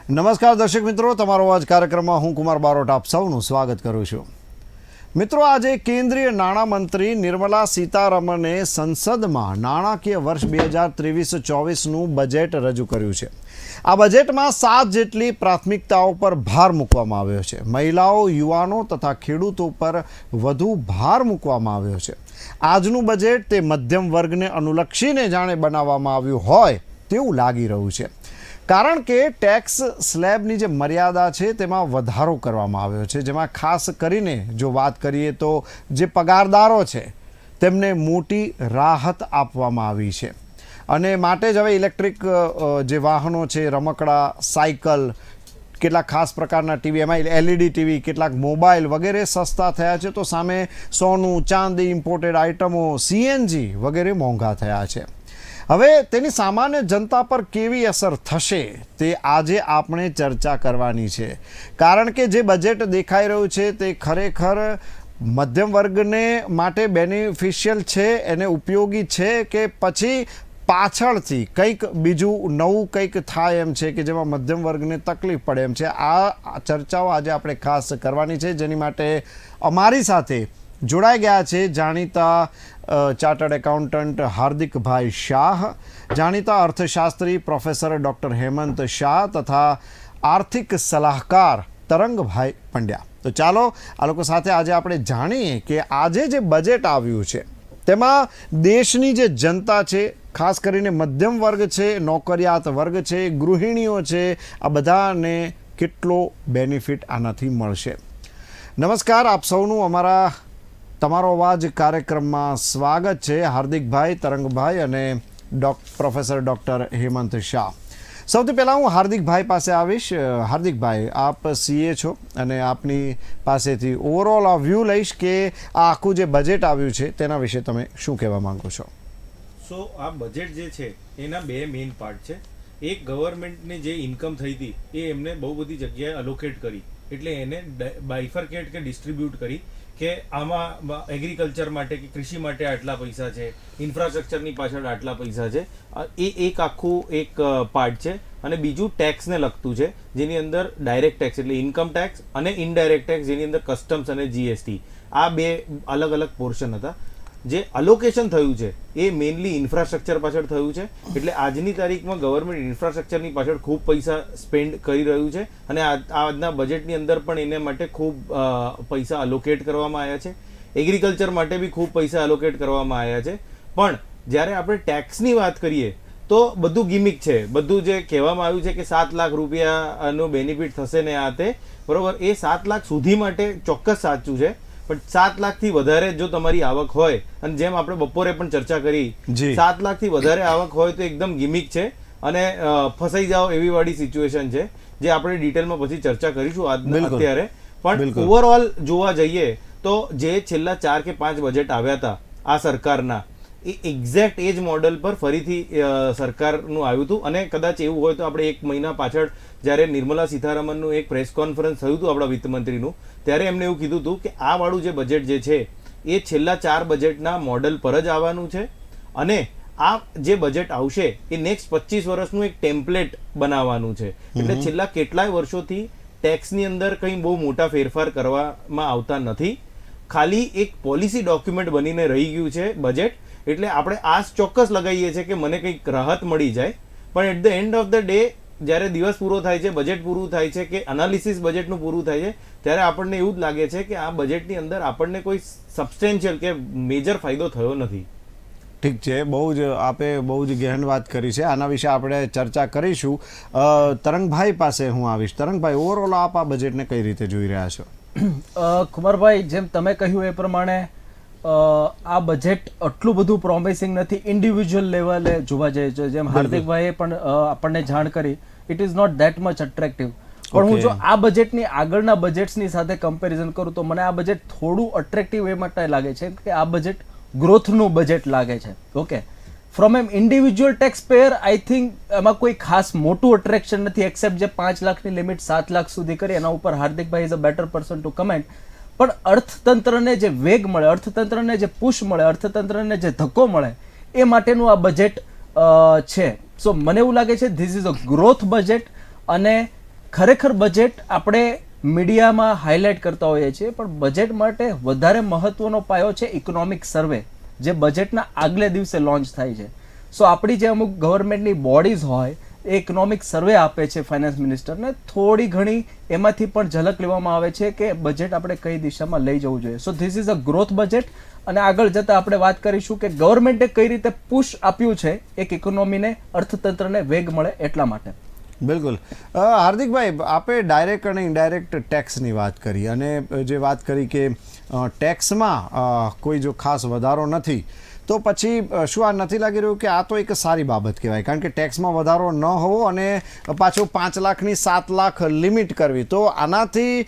નમસ્કાર દર્શક મિત્રો, તમારો આજ કાર્યક્રમમાં હું કુમાર બારોટ આપ સૌનું સ્વાગત કરું છું. મિત્રો, આજે કેન્દ્રીય નાણામંત્રી નિર્મલા સીતારમણે સંસદમાં નાણાકીય વર્ષ 2023-24નું બજેટ રજૂ કર્યું છે. આ બજેટમાં 7 જેટલી પ્રાથમિકતાઓ પર ભાર મૂકવામાં આવ્યો છે. મહિલાઓ, યુવાનો તથા ખેડૂતો પર વધુ ભાર મૂકવામાં આવ્યો છે. આજનું બજેટ તે મધ્યમ વર્ગને અનુલક્ષીને જાણે બનાવવામાં આવ્યું હોય તેવું લાગી રહ્યું છે. કારણ કે ટેક્સ સ્લેબની જે મર્યાદા છે તેમાં વધારો કરવામાં આવ્યો છે, જેમાં ખાસ કરીને જો વાત કરીએ તો જે પગારદારો છે તેમને મોટી રાહત આપવામાં આવી છે. અને માટે જ હવે ઇલેક્ટ્રિક જે વાહનો છે, રમકડા, સાયકલ, કેટલાક ખાસ પ્રકારના ટીવી, એમાં LED ટીવી, કેટલાક મોબાઈલ વગેરે સસ્તા થયા છે. તો સામે સોનું, ચાંદી, ઇમ્પોર્ટેડ આઇટમો, CNG વગેરે મોંઘા થયા છે. હવે તેની સામાન્ય જનતા પર કેવી અસર થશે તે આજે આપણે ચર્ચા કરવાની છે. કારણ કે જે બજેટ દેખાઈ રહ્યું છે તે ખરેખર મધ્યમ વર્ગને માટે બેનિફિશિયલ છે, એને ઉપયોગી છે, કે પછી પાછળથી કંઈક બીજું નવું કંઈક થાય એમ છે કે જેમાં મધ્યમ વર્ગને તકલીફ પડે એમ છે. આ ચર્ચાઓ આજે આપણે ખાસ કરવાની છે, જેની માટે અમારી સાથે જોડાઈ ગયા છે જાણીતા ચાર્ટર્ડ એકાઉન્ટન્ટ હાર્દિકભાઈ શાહ, જાણીતા અર્થશાસ્ત્રી પ્રોફેસર ડૉક્ટર હેમંત શાહ તથા આર્થિક સલાહકાર તરંગભાઈ પંડ્યા. તો ચાલો આ લોકો સાથે આજે આપણે જાણીએ કે આજે જે બજેટ આવ્યું છે તેમાં દેશની જે જનતા છે, ખાસ કરીને મધ્યમ વર્ગ છે, નોકરિયાત વર્ગ છે, ગૃહિણીઓ છે, આ બધાને કેટલો બેનિફિટ આનાથી મળશે. નમસ્કાર, આપ સૌનું અમારા તમારો અવાજ કાર્યક્રમમાં સ્વાગત છે. હાર્દિકભાઈ, તરંગભાઈ અને પ્રોફેસર ડૉક્ટર હેમંત શાહ. સૌથી પહેલાં હું હાર્દિકભાઈ પાસે આવીશ. હાર્દિકભાઈ, આપ CA છો અને આપની પાસેથી ઓવરઓલ આ વ્યૂ લઈશ કે આ આખું જે બજેટ આવ્યું છે તેના વિશે તમે શું કહેવા માંગો છો? આ બજેટ જે છે એના બે મેઇન પાર્ટ છે. એક, ગવર્મેન્ટને જે ઇન્કમ થઈ હતી એ એમને બહુ બધી જગ્યાએ અલોકેટ કરી, એટલે એને બાયફર્કેટ કે ડિસ્ટ્રીબ્યુટ કરી કે આમાં એગ્રીકલ્ચર માટે કે કૃષિ માટે આટલા પૈસા છે, ઇન્ફ્રાસ્ટ્રક્ચરની પાછળ આટલા પૈસા છે. એ એક આખું એક પાર્ટ છે. અને બીજું ટેક્સને લગતું છે, જેની અંદર ડાયરેક્ટ ટેક્સ એટલે ઇન્કમ ટેક્સ અને ઇનડાયરેક્ટ ટેક્સ, જેની અંદર કસ્ટમ્સ અને GST, આ બે અલગ અલગ પોર્શન હતા. જે અલોકેશન થયું છે એ મેઇનલી ઇન્ફ્રાસ્ટ્રક્ચર પાછળ થયું છે. એટલે આજની તારીખમાં ગવર્મેન્ટ ઇન્ફ્રાસ્ટ્રક્ચરની પાછળ ખૂબ પૈસા સ્પેન્ડ કરી રહ્યું છે અને આજના બજેટની અંદર પણ એને માટે ખૂબ પૈસા અલોકેટ કરવામાં આવ્યા છે. એગ્રીકલ્ચર માટે બી ખૂબ પૈસા અલોકેટ કરવામાં આવ્યા છે. પણ જ્યારે આપણે ટેક્સની વાત કરીએ તો બધું ગિમિક છે. બધું જે કહેવામાં આવ્યું છે કે 7 લાખ રૂપિયાનો બેનિફિટ થશે ને આ તે, બરોબર, એ 7 લાખ સુધી માટે ચોક્કસ સાચું છે. પણ 7 લાખથી વધારે જો તમારી આવક હોય, અને જેમ આપણે બપોરે પણ ચર્ચા કરી, 7 લાખથી વધારે આવક હોય તો એકદમ ગિમિક છે અને ફસાઈ જાઓ એવી વાળી સિચ્યુએશન છે, જે આપણે ડિટેલમાં પછી ચર્ચા કરીશું અત્યારે. પણ ઓવરઓલ જોવા જઈએ તો જે છેલ્લા 4 કે 5 બજેટ આવ્યા હતા આ સરકારના, એ એક્ઝેક્ટ એ જ મોડલ પર ફરીથી સરકારનું આવ્યું હતું. અને કદાચ એવું હોય તો આપણે 1 મહિના પાછળ જ્યારે નિર્મલા સીતારમણનું એક પ્રેસ કોન્ફરન્સ થયું હતું આપણા વિત્તમંત્રીનું, ત્યારે એમને એવું કીધું હતું કે આ વાળું જે બજેટ જે છે એ છેલ્લા 4 બજેટના મોડલ પર જ આવવાનું છે. અને આ જે બજેટ આવશે એ નેક્સ્ટ 25 વર્ષનું એક ટેમ્પલેટ બનાવવાનું છે. એટલે છેલ્લા કેટલાય વર્ષોથી ટેક્સની અંદર કંઈ બહુ મોટા ફેરફાર કરવામાં આવતા નથી. ખાલી એક પોલિસી ડોક્યુમેન્ટ બનીને રહી ગયું છે બજેટ. એટલે આપણે આસ ચોક્કસ લગાવીએ છીએ કે મને કંઈક રાહત મળી જાય. પણ at the end of the day જ્યારે દિવસ પૂરો થાય છે, બજેટ પૂરું થાય છે કે એનાલિસિસ બજેટનું પૂરું થાય છે, ત્યારે આપણને એવું જ લાગે છે કે આ બજેટની અંદર આપણને કોઈ સબસ્ટેન્શિયલ કે મેજર ફાયદો થયો નથી. ઠીક છે, આપે બહુ જ ગહેન વાત કરી છે. આના વિશે આપણે ચર્ચા કરીશું. તરંગભાઈ પાસે હું આવીશ. તરંગભાઈ, ઓવરઓલ આપ આ બજેટને કઈ રીતે જોઈ રહ્યા છો? કુમારભાઈ, જેમ તમે કહ્યું એ પ્રમાણે આ બજેટ આટલું બધું પ્રોમિસિંગ નથી ઇન્ડિવિજ્યુઅલ લેવલે જોવા જઈએ છે. જેમ હાર્દિકભાઈએ પણ આપણને જાણ કરી, it is not that much attractive. પણ હું જો આ બજેટની આગળના બજેટ્સની સાથે કમ્પેરિઝન કરું તો મને આ બજેટ થોડું અટ્રેક્ટિવ એ માટે લાગે છે કે આ બજેટ ગ્રોથનું બજેટ લાગે છે. ઓકે, ફ્રોમ એમ individual tax payer I think એમાં કોઈ ખાસ મોટું અટ્રેક્શન નથી, એક્સેપ્ટ જે 5 લાખની લિમિટ 7 લાખ સુધી કરી, એના ઉપર હાર્દિકભાઈ is a better person to comment. પણ અર્થતંત્રને જે વેગ મળે, અર્થતંત્રને જે પુશ મળે, અર્થતંત્રને જે ધક્કો મળે, એ માટેનું આ બજેટ છે. સો મને એવું લાગે છે this is a growth budget. અને ખરેખર બજેટ આપણે મીડિયામાં હાઇલાઇટ કરતા હોઈએ છીએ, પણ બજેટ માટે વધારે મહત્વનો પાયો છે ઇકોનોમિક સર્વે, જે બજેટના આગલે દિવસે લોન્ચ થાય છે. સો આપણી જે અમુક ગવર્મેન્ટની બોડીઝ હોય એ ઇકોનોમિક સર્વે આપે છે ફાઇનાન્સ મિનિસ્ટરને, થોડી ઘણી એમાંથી પણ ઝલક લેવામાં આવે છે કે બજેટ આપણે કઈ દિશામાં લઈ જવું જોઈએ. So this is a growth budget, અને આગળ જતાં આપણે વાત કરીશું કે ગવર્મેન્ટે કઈ રીતે પુશ આપ્યું છે એક ઇકોનોમીને, અર્થતંત્રને વેગ મળે એટલા માટે. બિલકુલ. હાર્દિકભાઈ, આપે ડાયરેક્ટ અને ઇનડાયરેક્ટ ટેક્સની વાત કરી, અને જે વાત કરી કે ટેક્સમાં કોઈ જો ખાસ વધારો નથી, તો પછી શું આ નથી લાગી રહ્યું કે આ તો એક સારી બાબત કહેવાય? કારણ કે ટેક્સમાં વધારો ન હોવો અને પાછો 5 લાખની 7 લાખ લિમિટ કરવી, તો આનાથી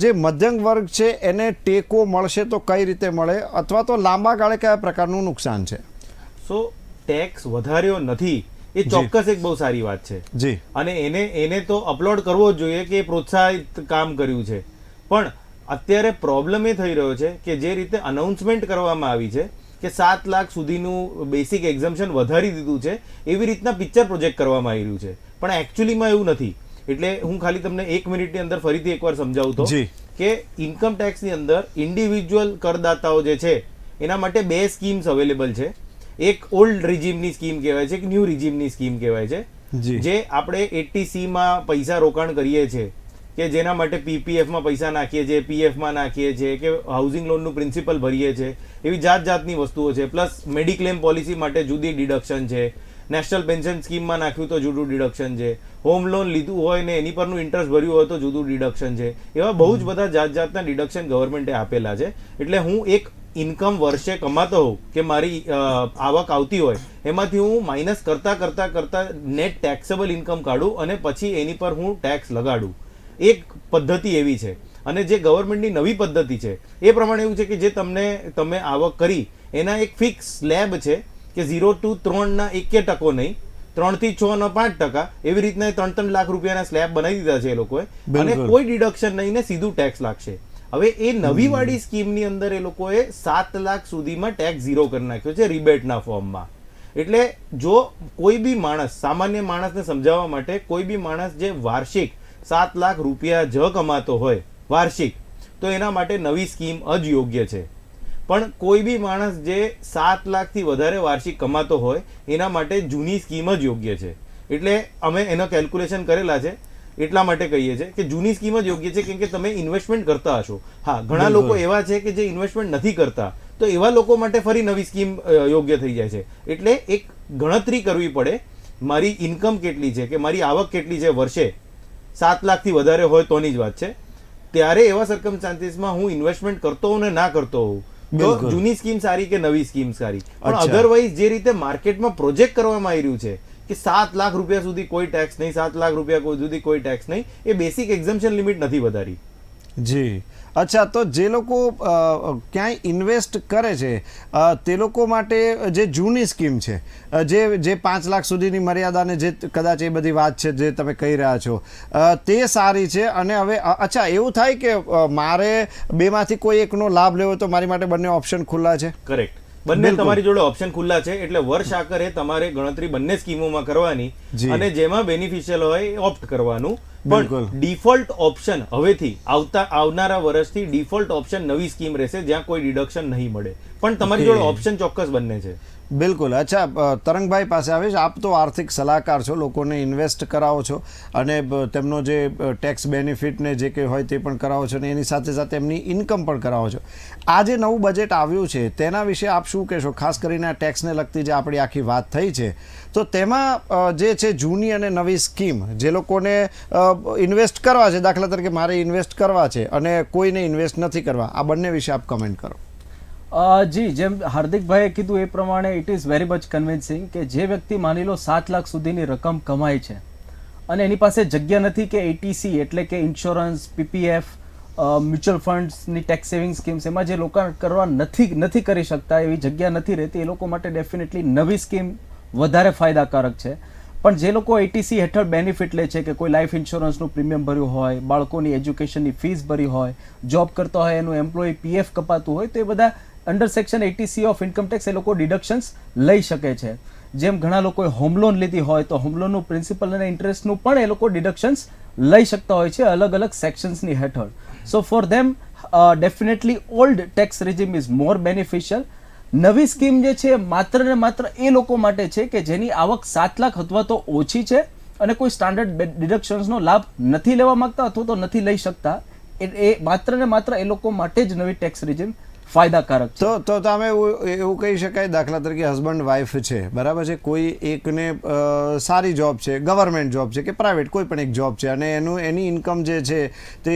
જે મધ્યમ વર્ગ છે એને ટેકો મળશે તો કઈ રીતે મળે, અથવા તો લાંબા ગાળે કયા પ્રકારનું નુકસાન છે? સો ટેક્સ વધાર્યો નથી એ ચોક્કસ એક બહુ સારી વાત છે જી, અને એને તો અપલોડ કરવો જ જોઈએ કે પ્રોત્સાહિત કામ કર્યું છે. પણ અત્યારે પ્રોબ્લેમ એ થઈ રહ્યો છે કે જે રીતે અનાઉન્સમેન્ટ કરવામાં આવી છે કે 7 લાખ સુધીનું બેસિક એક્ઝમ્પશન વધારી દીધું છે, એવી રીતના પિક્ચર પ્રોજેક્ટ કરવામાં આવી રહ્યું છે, પણ એકચ્યુઅલીમાં એવું નથી. એટલે હું ખાલી તમને 1 મિનિટની અંદર ફરીથી એકવાર સમજાવું તો કે ઇન્કમ ટેક્સની અંદર ઇન્ડિવિજ્યુઅલ કરદાતાઓ જે છે એના માટે 2 સ્કીમ્સ અવેલેબલ છે. એક ઓલ્ડ રિજીમની સ્કીમ કહેવાય છે, એક ન્યૂ રિજીમની સ્કીમ કહેવાય છે, જે આપણે 80C માં પૈસા રોકાણ કરીએ છીએ, કે જેના માટે પીપીએફમાં પૈસા નાખીએ છીએ, પીએફમાં નાખીએ છીએ, કે હાઉસિંગ લોનનું પ્રિન્સિપલ ભરીએ છીએ, એવી જાતની વસ્તુઓ છે. પ્લસ મેડિક્લેમ પોલિસી માટે જુદી ડિડક્શન છે, નેશનલ પેન્શન સ્કીમમાં નાખ્યું તો જુદું ડિડક્શન છે, હોમ લોન લીધું હોય ને એની પરનું ઇન્ટરેસ્ટ ભર્યું હોય તો જુદું ડિડક્શન છે. એવા બહુ જ બધા જાતના ડિડક્શન ગવર્મેન્ટે આપેલા છે. એટલે હું એક ઇન્કમ વર્ષે કમાતો હોઉં કે મારી આવક આવતી હોય, એમાંથી હું માઇનસ કરતા નેટ ટેક્સેબલ ઇન્કમ કાઢું અને પછી એની પર હું ટેક્સ લગાડું. એક પદ્ધતિ એવી છે. અને જે ગવર્મેન્ટની નવી પદ્ધતિ છે એ પ્રમાણે એવું છે કે જે તમે આવક કરી એના એક ફિક્સ સ્લેબ છે કે 0 to 3 1% નહીં, 3 થી 6 5%, એવી રીતના 3 લાખ રૂપિયાના સ્લેબ બનાવી દીધા છે એ લોકોએ, અને કોઈ ડિડક્શન નહીં ને સીધું ટેક્સ લાગશે. હવે એ નવી વાળી સ્કીમની અંદર એ લોકોએ 7 લાખ સુધીમાં ટેક્સ 0 કરી નાખ્યો છે રિબેટના ફોર્મમાં. એટલે જો કોઈ બી માણસ, સામાન્ય માણસને સમજાવવા માટે, કોઈ બી માણસ જે વાર્ષિક 7 લાખ રૂપિયા જ કમાતો હોય વાર્ષિક, તો એના માટે નવી સ્કીમ જ યોગ્ય છે. પણ કોઈ બી માણસ જે 7 લાખથી વધારે વાર્ષિક કમાતો હોય એના માટે જૂની સ્કીમ જ યોગ્ય છે. એટલે અમે એનો કેલ્ક્યુલેશન કરેલા છે, એટલા માટે કહીએ છીએ કે જૂની સ્કીમ જ યોગ્ય છે, કેમ કે તમે ઇન્વેસ્ટમેન્ટ કરતા હશો. હા, ઘણા લોકો એવા છે કે જે ઇન્વેસ્ટમેન્ટ નથી કરતા, તો એવા લોકો માટે ફરી નવી સ્કીમ યોગ્ય થઈ જાય છે. એટલે એક ગણતરી કરવી પડે, મારી ઇન્કમ કેટલી છે કે મારી આવક કેટલી છે વર્ષે, 7 લાખથી વધારે હોય તોની જ વાત છે. ત્યારે એવા સર્કમસ્ટાન્સીસમાં હું ઇન્વેસ્ટમેન્ટ કરતો હોઉં ને ના કરતો હોઉં, તો જૂની સ્કીમ સારી કે નવી સ્કીમ સારી. પણ અધરવાઇઝ જે રીતે માર્કેટમાં પ્રોજેક્ટ કરવામાં આવી રહ્યું છે કે 7 લાખ રૂપિયા સુધી કોઈ ટેક્સ નહીં, 7 લાખ રૂપિયા સુધી કોઈ ટેક્સ નહીં, એ બેસિક એક્ઝમ્પશન લિમિટ નથી વધારી. જી, અચ્છા. તો જે લોકો ક્યાંય ઇન્વેસ્ટ કરે છે તે લોકો માટે જે જૂની સ્કીમ છે, જે 5 લાખ સુધીની મર્યાદાને જે કદાચ એ બધી વાત છે જે તમે કહી રહ્યા છો, તે સારી છે. અને હવે અચ્છા, એવું થાય કે મારે બેમાંથી કોઈ એકનો લાભ લેવો તો મારી માટે બંને ઓપ્શન ખુલ્લા છે? કરેક્ટ, બંને તમારી જોડે ઓપ્શન ખુલ્લા છે. એટલે વર્ષ આખરે તમારે ગણતરી બંને સ્કીમોમાં કરવાની, અને જેમાં બેનિફિશિયલ હોય એ ઓપ્ટ કરવાનું. પણ ડિફોલ્ટ ઓપ્શન હવેથી આવનારા વર્ષથી ડિફોલ્ટ ઓપ્શન નવી સ્કીમ રહેશે, જ્યાં કોઈ ડિડક્શન નહીં મળે. પણ તમારી જોડે ઓપ્શન ચોક્કસ બંને છે. બિલકુલ. અચ્છા, તરંગભાઈ પાસે આવીશ. આપ તો આર્થિક સલાહકાર છો, લોકોને ઇન્વેસ્ટ કરાવો છો અને તેમનો જે ટેક્સ બેનિફિટને જે કંઈ હોય તે પણ કરાવો છો, અને એની સાથે સાથે એમની ઇન્કમ પણ કરાવો છો. આ જે નવું બજેટ આવ્યું છે તેના વિશે આપ શું કહેશો? ખાસ કરીને આ ટેક્સને લગતી જે આપણી આખી વાત થઈ છે, તો તેમાં જે છે જૂની અને નવી સ્કીમ, જે લોકોને ઇન્વેસ્ટ કરવા છે, દાખલા તરીકે મારે ઇન્વેસ્ટ કરવા છે અને કોઈને ઇન્વેસ્ટ નથી કરવા, આ બંને વિશે આપ કમેન્ટ કરો. જી, જેમ હાર્દિકભાઈએ કીધું એ પ્રમાણે it is very much convincing કે જે વ્યક્તિ માની લો 7 લાખ સુધીની રકમ કમાય છે અને એની પાસે જગ્યા નથી કે એટીસી એટલે કે ઇન્સ્યોરન્સ, પીપીએફ, મ્યુચ્યુઅલ ફંડ્સની ટેક્સ સેવિંગ સ્કીમ્સ, એમાં જે લોકો કરવા નથી કરી શકતા, એવી જગ્યા નથી રહેતી, એ લોકો માટે ડેફિનેટલી નવી સ્કીમ વધારે ફાયદાકારક છે. પણ જે લોકો એટીસી હેઠળ બેનિફિટ લે છે, કે કોઈ લાઈફ ઇન્સ્યોરન્સનું પ્રીમિયમ ભર્યું હોય, બાળકોની એજ્યુકેશનની ફીસ ભરી હોય, જોબ કરતો હોય, એનું એમ્પ્લોયી પીએફ કપાતું હોય, તો એ બધા under section 80C of income tax એ લોકો ડિડક્શન્સ લઈ શકે છે. જેમ ઘણા લોકોએ હોમ લોન લીધી હોય તો હોમ લોનનું પ્રિન્સિપલ અને ઇન્ટરેસ્ટનું પણ એ લોકો ડિડક્શન્સ લઈ શકતા હોય છે અલગ અલગ સેક્શન્સની હેઠળ. So for them definitely old tax regime is more beneficial. નવી સ્કીમ જે છે માત્ર ને માત્ર એ લોકો માટે છે કે જેની આવક 7 લાખ અથવા તો ઓછી છે અને કોઈ સ્ટાન્ડર્ડ ડિડક્શન્સનો લાભ નથી લેવા માંગતા અથવા તો નથી લઈ શકતા. એ માત્ર ને માત્ર એ લોકો માટે જ નવી ટેક્સ રિજીમ ફાયદાકારક છે. તો તમે એવું કહી શકાય, દાખલા તરીકે હસબન્ડ વાઈફ છે, બરાબર છે, કોઈ એકને સારી જોબ છે, ગવર્મેન્ટ જોબ છે કે પ્રાઇવેટ કોઈ પણ એક જોબ છે, અને એની ઇન્કમ જે છે તે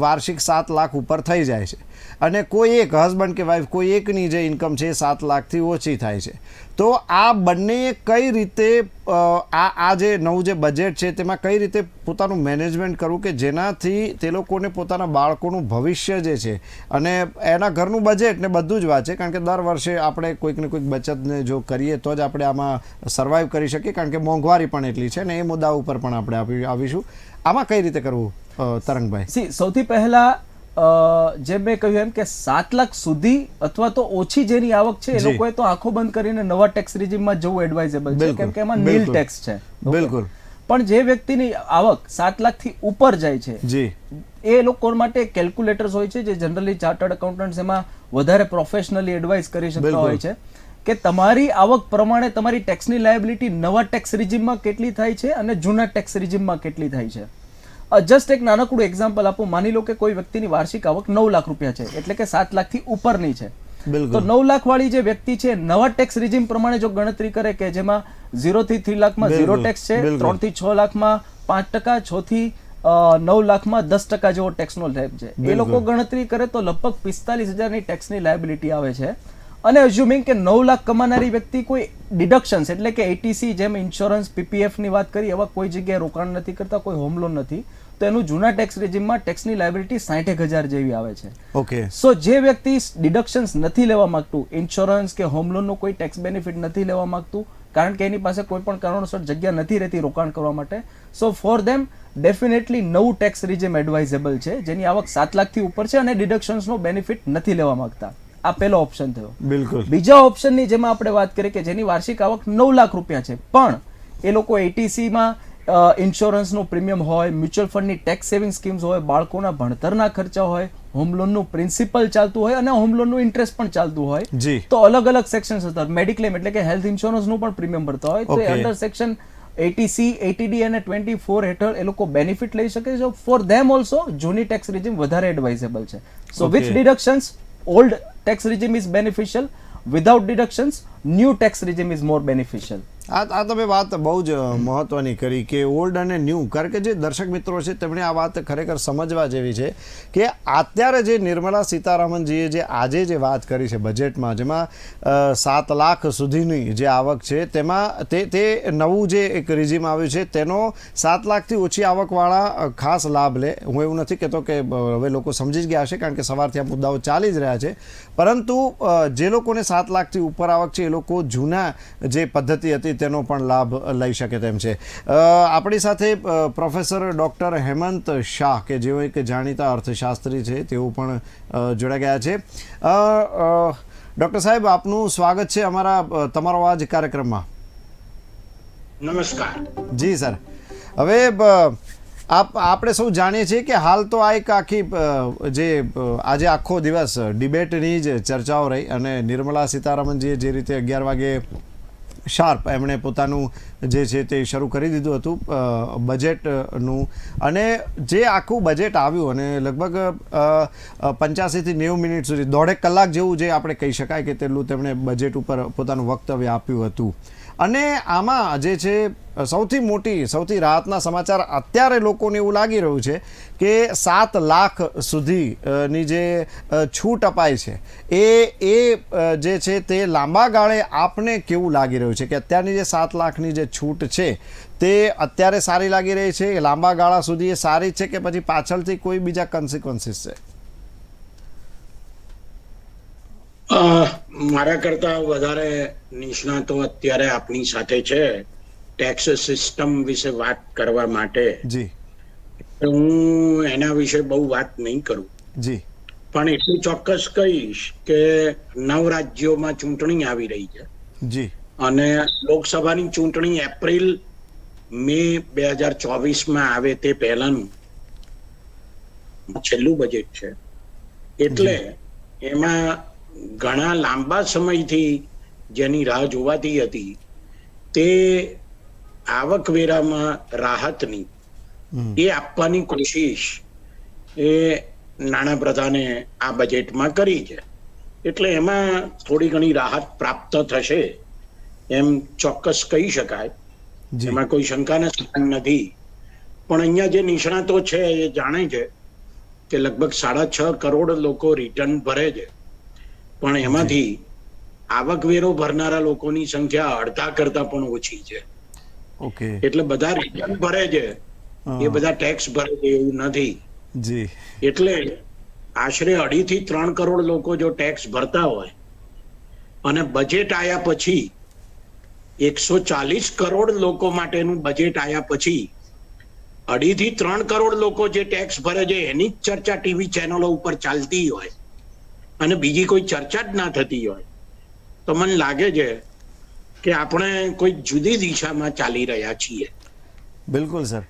વાર્ષિક 7 લાખ ઉપર થઈ જાય છે, અને કોઈ એક હસબન્ડ કે વાઈફ કોઈ એકની જે ઇન્કમ છે એ 7 લાખથી ઓછી થાય છે, તો આ બંને કઈ રીતે આ જે નવું જે બજેટ છે તેમાં કઈ રીતે પોતાનું મેનેજમેન્ટ કરવું કે જેનાથી તે લોકોને પોતાના બાળકોનું ભવિષ્ય જે છે અને એના ઘરનું બજેટ ને બધું જ વાત છે, કારણ કે દર વર્ષે આપણે કોઈક ને કોઈક બચતને જો કરીએ તો જ આપણે આમાં સર્વાઈવ કરી શકીએ, કારણ કે મોંઘવારી પણ એટલી છે ને એ મુદ્દા ઉપર પણ આપણે આવીશું. આમાં કઈ રીતે કરવું તરંગભાઈ? સૌથી પહેલા જે મેં કહ્યું એમ કે 7 લાખ સુધી અથવા તો ઓછી જેની આવક છે એ લોકોએ તો આંખો બંધ કરીને નવા ટેક્સ રિજીમમાં જવું એડવાઇઝેબલ છે, કેમ કે એમાં નીલ ટેક્સ છે. બિલકુલ. પણ જે વ્યક્તિની આવક 7 લાખ થી ઉપર જાય છે જી, એ લોકો માટે કેલ્ક્યુલેટર્સ હોય છે જે જનરલી ચાર્ટર્ડ એકાઉન્ટન્ટ્સ એમાં વધારે પ્રોફેશનલી એડવાઇસ કરી શકતા હોય છે કે તમારી આવક પ્રમાણે તમારી ટેક્સની લાયબિલિટી નવા ટેક્સ રિજીમમાં કેટલી થાય છે અને જૂના ટેક્સ રિજીમમાં કેટલી થાય છે. જસ્ટ એક નાનકડું એક્ઝામ્પલ આપું. માની લો કે કોઈ વ્યક્તિની વાર્ષિક આવક 9 લાખ રૂપિયા છે, એટલે કે 7 લાખથી ઉપરની છે. તો 9 લાખ વાળી જે વ્યક્તિ છે નવા ટેક્સ રિજીમ પ્રમાણે જો ગણતરી કરે કે જેમાં 0 થી 3 લાખમાં 0 ટેક્સ છે, 3 થી 6 લાખમાં 5%, 6 થી 9 લાખમાં 10% જેવો ટેક્સનો લેબ છે, એ લોકો ગણતરી કરે તો લગભગ 45,000ની ટેક્સની લાયબિલિટી આવે છે. અને અઝ્યુમિંગ કે 9 લાખ કમાનારી વ્યક્તિ કોઈ ડિડક્શન્સ એટલે કે એટીસી જેમ ઇન્સ્યોરન્સ, પીપીએફ ની વાત કરી એવા કોઈ જગ્યાએ રોકાણ નથી કરતા, કોઈ હોમ લોન નથી, તો એનું જૂના ટેક્સ રેજીમમાં ટેક્સની લાયબિલિટી 60,000 જેવી આવે છે. ઓકે. સો જે વ્યક્તિ ડિડક્શન્સ નથી લેવા માંગતું, ઇન્સ્યોરન્સ કે હોમ લોનનો કોઈ ટેક્સ બેનિફિટ નથી લેવા માંગતું, કારણ કે એની પાસે કોઈ પણ કારણોસર જગ્યા નથી રહેતી રોકાણ કરવા માટે, સો ફોર ધેમ ડેફિનેટલી નવું ટેક્સ રિજીમ એડવાઇઝેબલ છે જેની આવક 7 લાખથી ઉપર છે અને ડિડક્શન્સનો બેનિફિટ નથી લેવા માંગતા. આ પહેલો ઓપ્શન થયો. બિલકુલ. બીજા ઓપ્શનની જેમાં આપણે વાત કરીએ કે જેની વાર્ષિક આવક 9 લાખ રૂપિયા છે પણ એ લોકો એટીસીમાં ઇન્સ્યોરન્સનું પ્રીમિયમ હોય, મ્યુચ્યુઅલ ફંડની ટેક્સ સેવિંગ સ્કીમ્સ હોય, બાળકોના ભણતરના ખર્ચા હોય, હોમ લોનનું પ્રિન્સિપલ ચાલતું હોય અને હોમ લોનનું ઇન્ટરેસ્ટ પણ ચાલતું હોય, તો અલગ અલગ સેક્શન્સ હતા. મેડિક્લેમ એટલે કે હેલ્થ ઇન્સ્યોરન્સનું પણ પ્રીમિયમ ભરતા હોય તો અંડર સેક્શન 80C, 80D અને 24 હેઠળ એ લોકો બેનિફિટ લઈ શકે છે. ફોર ધેમ ઓલ્સો જૂની ટેક્સ રિજીમ વધારે એડવાઇઝેબલ છે. So with deductions old tax regime is beneficial, without deductions new tax regime is more beneficial. આ તમે વાત બહુ જ મહત્વની કરી કે ઓલ્ડ અને ન્યૂ, કારણ કે જે દર્શક મિત્રો છે તેમણે આ વાત ખરેખર સમજવા જેવી છે કે અત્યારે જે નિર્મલા સીતારામનજીએ જે આજે જે વાત કરી છે બજેટમાં, જેમાં 7 લાખ સુધીની જે આવક છે તેમાં તે નવું જે એક રિજીમ આવ્યું છે તેનો 7 લાખથી ઓછી આવકવાળા ખાસ લાભ લે. હું એવું નથી કહેતો કે હવે લોકો સમજી જ ગયા હશે, કારણ કે સવારથી આ મુદ્દાઓ ચાલી જ રહ્યા છે, પરંતુ જે લોકોને 7 લાખથી ઉપર આવક છે એ લોકો જૂના જે પદ્ધતિ હતી તેનો પણ લાભ લઈ શકે તેમ છે. આપણી સાથે પ્રોફેસર ડૉક્ટર હેમંત શાહ કે જેઓ એક જાણીતા અર્થશાસ્ત્રી છે તેઓ પણ જોડાઈ ગયા છે. ડૉક્ટર સાહેબ, આપનું સ્વાગત છે અમારા તમારો આજ કાર્યક્રમમાં. નમસ્કાર. જી સર. હવે આપણે સૌ જાણીએ છીએ કે હાલ તો આ એક આખી જે આજે આખો દિવસ ડિબેટની જ ચર્ચાઓ રહી અને નિર્મલા સીતારામનજીએ જે રીતે 11 વાગે શાર્પ એમણે પોતાનું જે છે તે શરૂ કરી દીધું હતું બજેટનું, અને જે આખું બજેટ આવ્યું અને લગભગ 85 થી 90 મિનિટ સુધી 1.5 કલાક જેવું જે આપણે કહી શકાય કે તેટલું તેમણે બજેટ ઉપર પોતાનું વક્તવ્ય આપ્યું હતું. અને આમાં જે છે સૌથી રાહતના સમાચાર અત્યારે લોકોને એવું લાગી રહ્યું છે કે 7 લાખ સુધીની જે છૂટ અપાય છે એ જે છે તે લાંબા ગાળે આપને કેવું લાગી રહ્યું છે કે અત્યારની જે 7 લાખની જે છૂટ છે તે અત્યારે સારી લાગી રહી છે, લાંબા ગાળા સુધી એ સારી છે કે પછી પાછળથી કોઈ બીજા કન્સિક્વન્સીસ છે? મારા કરતા વધારે નિષ્ણાતો અત્યારે આપણી સાથે છે ટેક્સ સિસ્ટમ વિશે વાત કરવા માટે. જી. હું એના વિશે બહુ વાત નહીં કરું. જી. પણ એટલું ચોક્કસ કહીશ કે 9 રાજ્યોમાં ચૂંટણી આવી રહી છે. જી. અને લોકસભાની ચૂંટણી એપ્રિલ મે 2024 આવે તે પહેલાનું છેલ્લું બજેટ છે. એટલે એમાં ઘણા લાંબા સમયથી જેની રાહ જોવાતી હતી તે આવકવેરામાં રાહતની એ આપવાની કોશિશ એ નાણાપ્રધાને આ બજેટમાં કરી છે. એટલે એમાં થોડી ઘણી રાહત પ્રાપ્ત થશે એમ ચોક્કસ કહી શકાય. એમાં કોઈ શંકાના સ્થાન નથી. પણ અહીંયા જે નિષ્ણાતો છે એ જાણે છે કે લગભગ 6.5 કરોડ લોકો રિટર્ન ભરે છે, પણ એમાંથી આવકવેરો ભરનારા લોકોની સંખ્યા અડધા કરતા પણ ઓછી છે. ઓકે, એટલે બધા રિટર્ન ભરે છે એ બધા ટેક્સ ભરે છે એવું નથી. જી, એટલે આશરે 2.5 થી 3 કરોડ લોકો જો ટેક્સ ભરતા હોય અને બજેટ આયા પછી 140 કરોડ લોકો માટેનું બજેટ આયા પછી 2.5 થી 3 કરોડ લોકો જે ટેક્સ ભરે છે એની જ ચર્ચા ટીવી ચેનલો ઉપર ચાલતી હોય અને બીજી કોઈ ચર્ચા જ ના થતી હોય તો મને લાગે છે કે આપણે કોઈ જુદી દિશામાં ચાલી રહ્યા છીએ. બિલકુલ સર.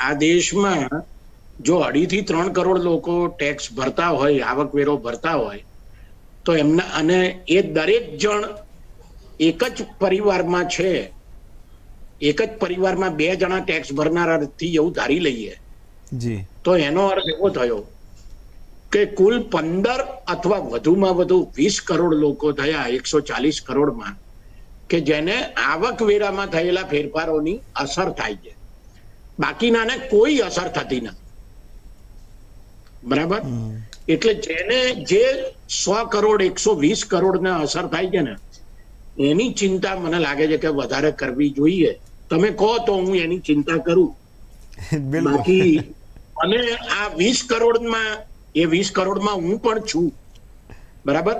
આ દેશમાં જો 2.5 થી 3 કરોડ લોકો ટેક્સ ભરતા હોય, આવકવેરો ભરતા હોય, તો એમના અને એ દરેક જણ એક જ પરિવારમાં છે, એક જ પરિવારમાં 2 જણા ટેક્સ ભરનારાથી એવું ધારી લઈએ જી, તો એનો અર્થ એવો થયો કે કુલ 15 અથવા વધુમાં વધુ 20 કરોડ લોકો થયા 140 કરોડમાં કે જેને આવકવેરામાં થયેલા ફેરફારોની અસર થાય છે. બાકીનાને કોઈ અસર થતી નથી. બરાબર? એટલે જેને જે 100 કરોડ 120 કરોડને અસર થાય છે ને એની ચિંતા મને લાગે છે કે વધારે કરવી જોઈએ. તમે કહો તો હું એની ચિંતા કરું. બાકી અને આ 20 કરોડમાં એ 20 કરોડમાં હું પણ છું. બરાબર?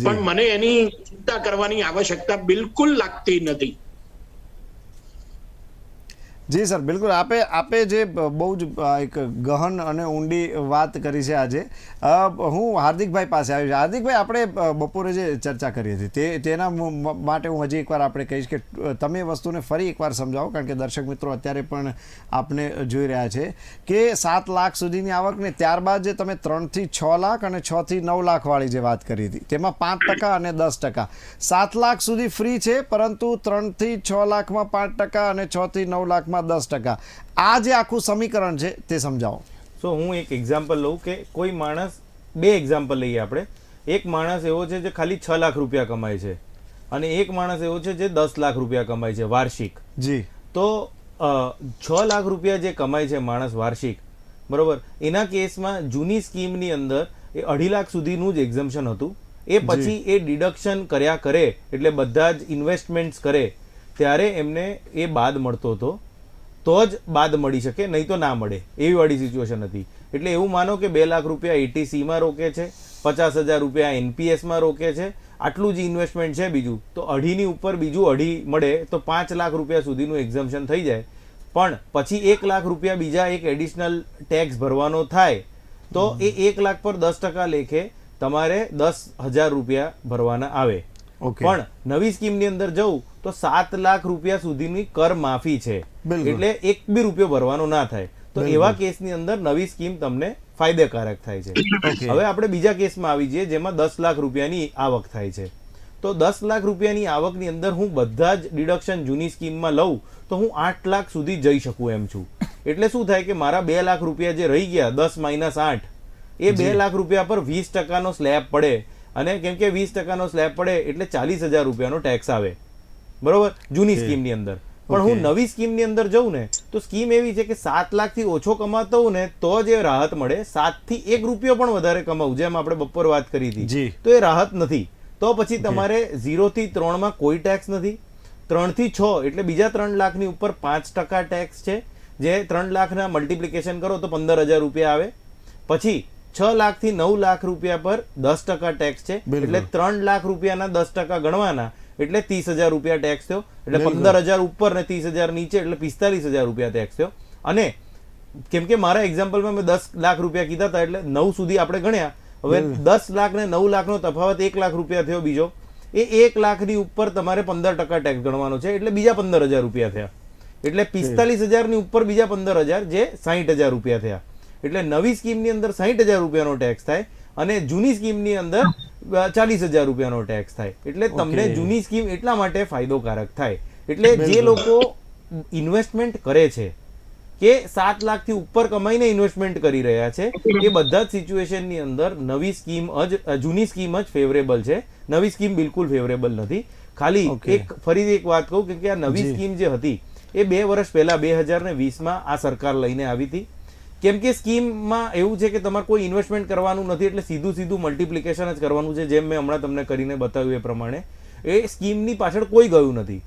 પણ મને એની ચિંતા કરવાની આવશ્યકતા બિલકુલ લાગતી નથી. જી સર, બિલકુલ. આપે જે બહુ જ એક ગહન અને ઊંડી વાત કરી છે આજે. હું હાર્દિકભાઈ પાસે આવ્યો છું. હાર્દિકભાઈ, આપણે બપોરે જે ચર્ચા કરી હતી તેના માટે હું હજી એકવાર આપણે કહીશ કે તમે વસ્તુને ફરી એકવાર સમજાવો, કારણ કે દર્શક મિત્રો અત્યારે પણ આપને જોઈ રહ્યા છે કે 7 લાખ સુધીની આવક ને ત્યારબાદ જે તમે 3 થી 6 લાખ અને 6 થી 9 લાખ વાળી જે વાત કરી હતી તેમાં 5% અને 10%. 7 લાખ સુધી ફ્રી છે, પરંતુ 3 થી 6 લાખમાં 5% અને 6 થી 9 લાખમાં 10%. આ જે આખું સમીકરણ છે તે સમજાવો. સો હું એક એક્ઝામ્પલ લઉં કે કોઈ માણસ, 2 એક્ઝામ્પલ લઈએ આપણે. એક માણસ એવો છે જે ખાલી 6 લાખ રૂપિયા કમાય છે અને એક માણસ એવો છે જે 10 લાખ રૂપિયા કમાય છે વાર્ષિક. જી. તો 6 લાખ રૂપિયા જે કમાય છે માણસ વાર્ષિક, બરોબર, એના કેસમાં જૂની સ્કીમની અંદર એ 2.5 લાખ સુધીનું જ એક્ઝમ્પશન હતું. એ પછી એ ડિડક્શન કર્યા કરે, એટલે બધા જ ઇન્વેસ્ટમેન્ટ્સ કરે ત્યારે એમને એ બાદ મળતો હતો. તો જ બાદ મળી શકે, નહીં તો ના મળે, એવી વાળી સિચ્યુએશન હતી. એટલે એવું માનો કે 2 લાખ રૂપિયા ETCમાં રોકે છે, 50,000 રૂપિયા NPSમાં રોકે છે, આટલું જ ઇન્વેસ્ટમેન્ટ છે. બીજું તો 2.5ની ઉપર બીજું 2.5 મળે તો 5 લાખ રૂપિયા સુધીનું એક્ઝમ્પશન થઈ જાય. પણ પછી 1 લાખ રૂપિયા બીજા એક એડિશનલ ટેક્સ ભરવાનો થાય તો એ 1 લાખ પર 10% લેખે તમારે 10,000 રૂપિયા ભરવાના આવે. પણ નવી સ્કીમની અંદર જવું તો 7 લાખ રૂપિયા સુધીની કર માફી છે, એટલે 1 બી રૂપિયો ભરવાનો ના થાય. તો એવા કેસની અંદર નવી સ્કીમ તમને ફાયદેકારક થાય છે. હવે આપણે બીજા કેસમાં આવી જઈએ જેમાં 10 લાખ રૂપિયાની આવક થાય છે. તો 10 લાખ રૂપિયાની આવકની અંદર હું બધા જ ડિડક્શન જૂની સ્કીમમાં લઉં તો હું 8 લાખ સુધી જઈ શકું એમ છું. એટલે શું થાય કે મારા 2 લાખ રૂપિયા જે રહી ગયા 10 - 8, એ 2 લાખ રૂપિયા પર 20%નો સ્લેબ પડે. અને કેમ કે 20%નો સ્લેબ પડે એટલે 40,000 રૂપિયાનો ટેક્સ આવે, બરોબર, જૂની સ્કીમની અંદર. પણ હું નવી સ્કીમની અંદર જઉં ને તો સ્કીમ એવી છે કે 7 લાખથી ઓછો કમાતો હોઉં ને તો જ એ રાહત મળે. 7 થી 1 રૂપિયો પણ વધારે કમાવું, જેમ આપણે બપોર વાત કરી હતી, તો એ રાહત નથી. તો પછી તમારે 0 થી 3માં કોઈ ટેક્સ નથી. 3 થી 6 એટલે બીજા 3 લાખની ઉપર 5% ટેક્સ છે, જે 3 લાખના મલ્ટિપ્લિકેશન કરો તો 15,000 રૂપિયા આવે. પછી 6 લાખથી 9 લાખ રૂપિયા પર 10% ટેક્સ છે, એટલે 3 લાખ રૂપિયાના 10% ગણવાના, એટલે 30,000 રૂપિયા ટેક્સ થયો. એટલે 15,000 ઉપર ને 30,000 નીચે એટલે 45,000 રૂપિયા ટેક્સ થયો. અને કેમ કે મારા એક્ઝામ્પલમાં મેં 10 લાખ રૂપિયા કીધા હતા એટલે 9 સુધી આપણે ગણ્યા. હવે 10 લાખ ને 9 લાખનો તફાવત 1 લાખ રૂપિયા થયો બીજો. એ 1 લાખની ઉપર તમારે 15% ટેક્સ ગણવાનો છે, એટલે બીજા 15,000 રૂપિયા થયા. એટલે 45,000 ની ઉપર બીજા 15,000 જે 60,000 રૂપિયા થયા. એટલે નવી સ્કીમની અંદર 60,000 રૂપિયાનો ટેક્સ થાય અને જૂની સ્કીમની અંદર 40,000 રૂપિયાનો ટેક્સ થાય. એટલે તમને જૂની સ્કીમ એટલા માટે ફાયદોકારક થાય. એટલે જે લોકો ઇન્વેસ્ટમેન્ટ કરે છે કે 7 લાખથી ઉપર કમાઈને ઇન્વેસ્ટમેન્ટ કરી રહ્યા છે, એ બધા જ સિચ્યુએશનની અંદર નવી સ્કીમ જૂની સ્કીમ જ ફેવરેબલ છે. નવી સ્કીમ બિલકુલ ફેવરેબલ નથી. ખાલી ફરીથી એક વાત કહું કે આ નવી સ્કીમ જે હતી એ 2 વર્ષ પહેલા 2020માં આ સરકાર લઈને આવી હતી. કેમ કે સ્કીમમાં એવું છે કે તમારે કોઈ ઇન્વેસ્ટમેન્ટ કરવાનું નથી, એટલે સીધું મલ્ટિપ્લિકેશન જ કરવાનું છે. જેમ મેં હમણાં તમને કરીને બતાવ્યું એ પ્રમાણે એ સ્કીમની પાછળ કોઈ ગયું નથી.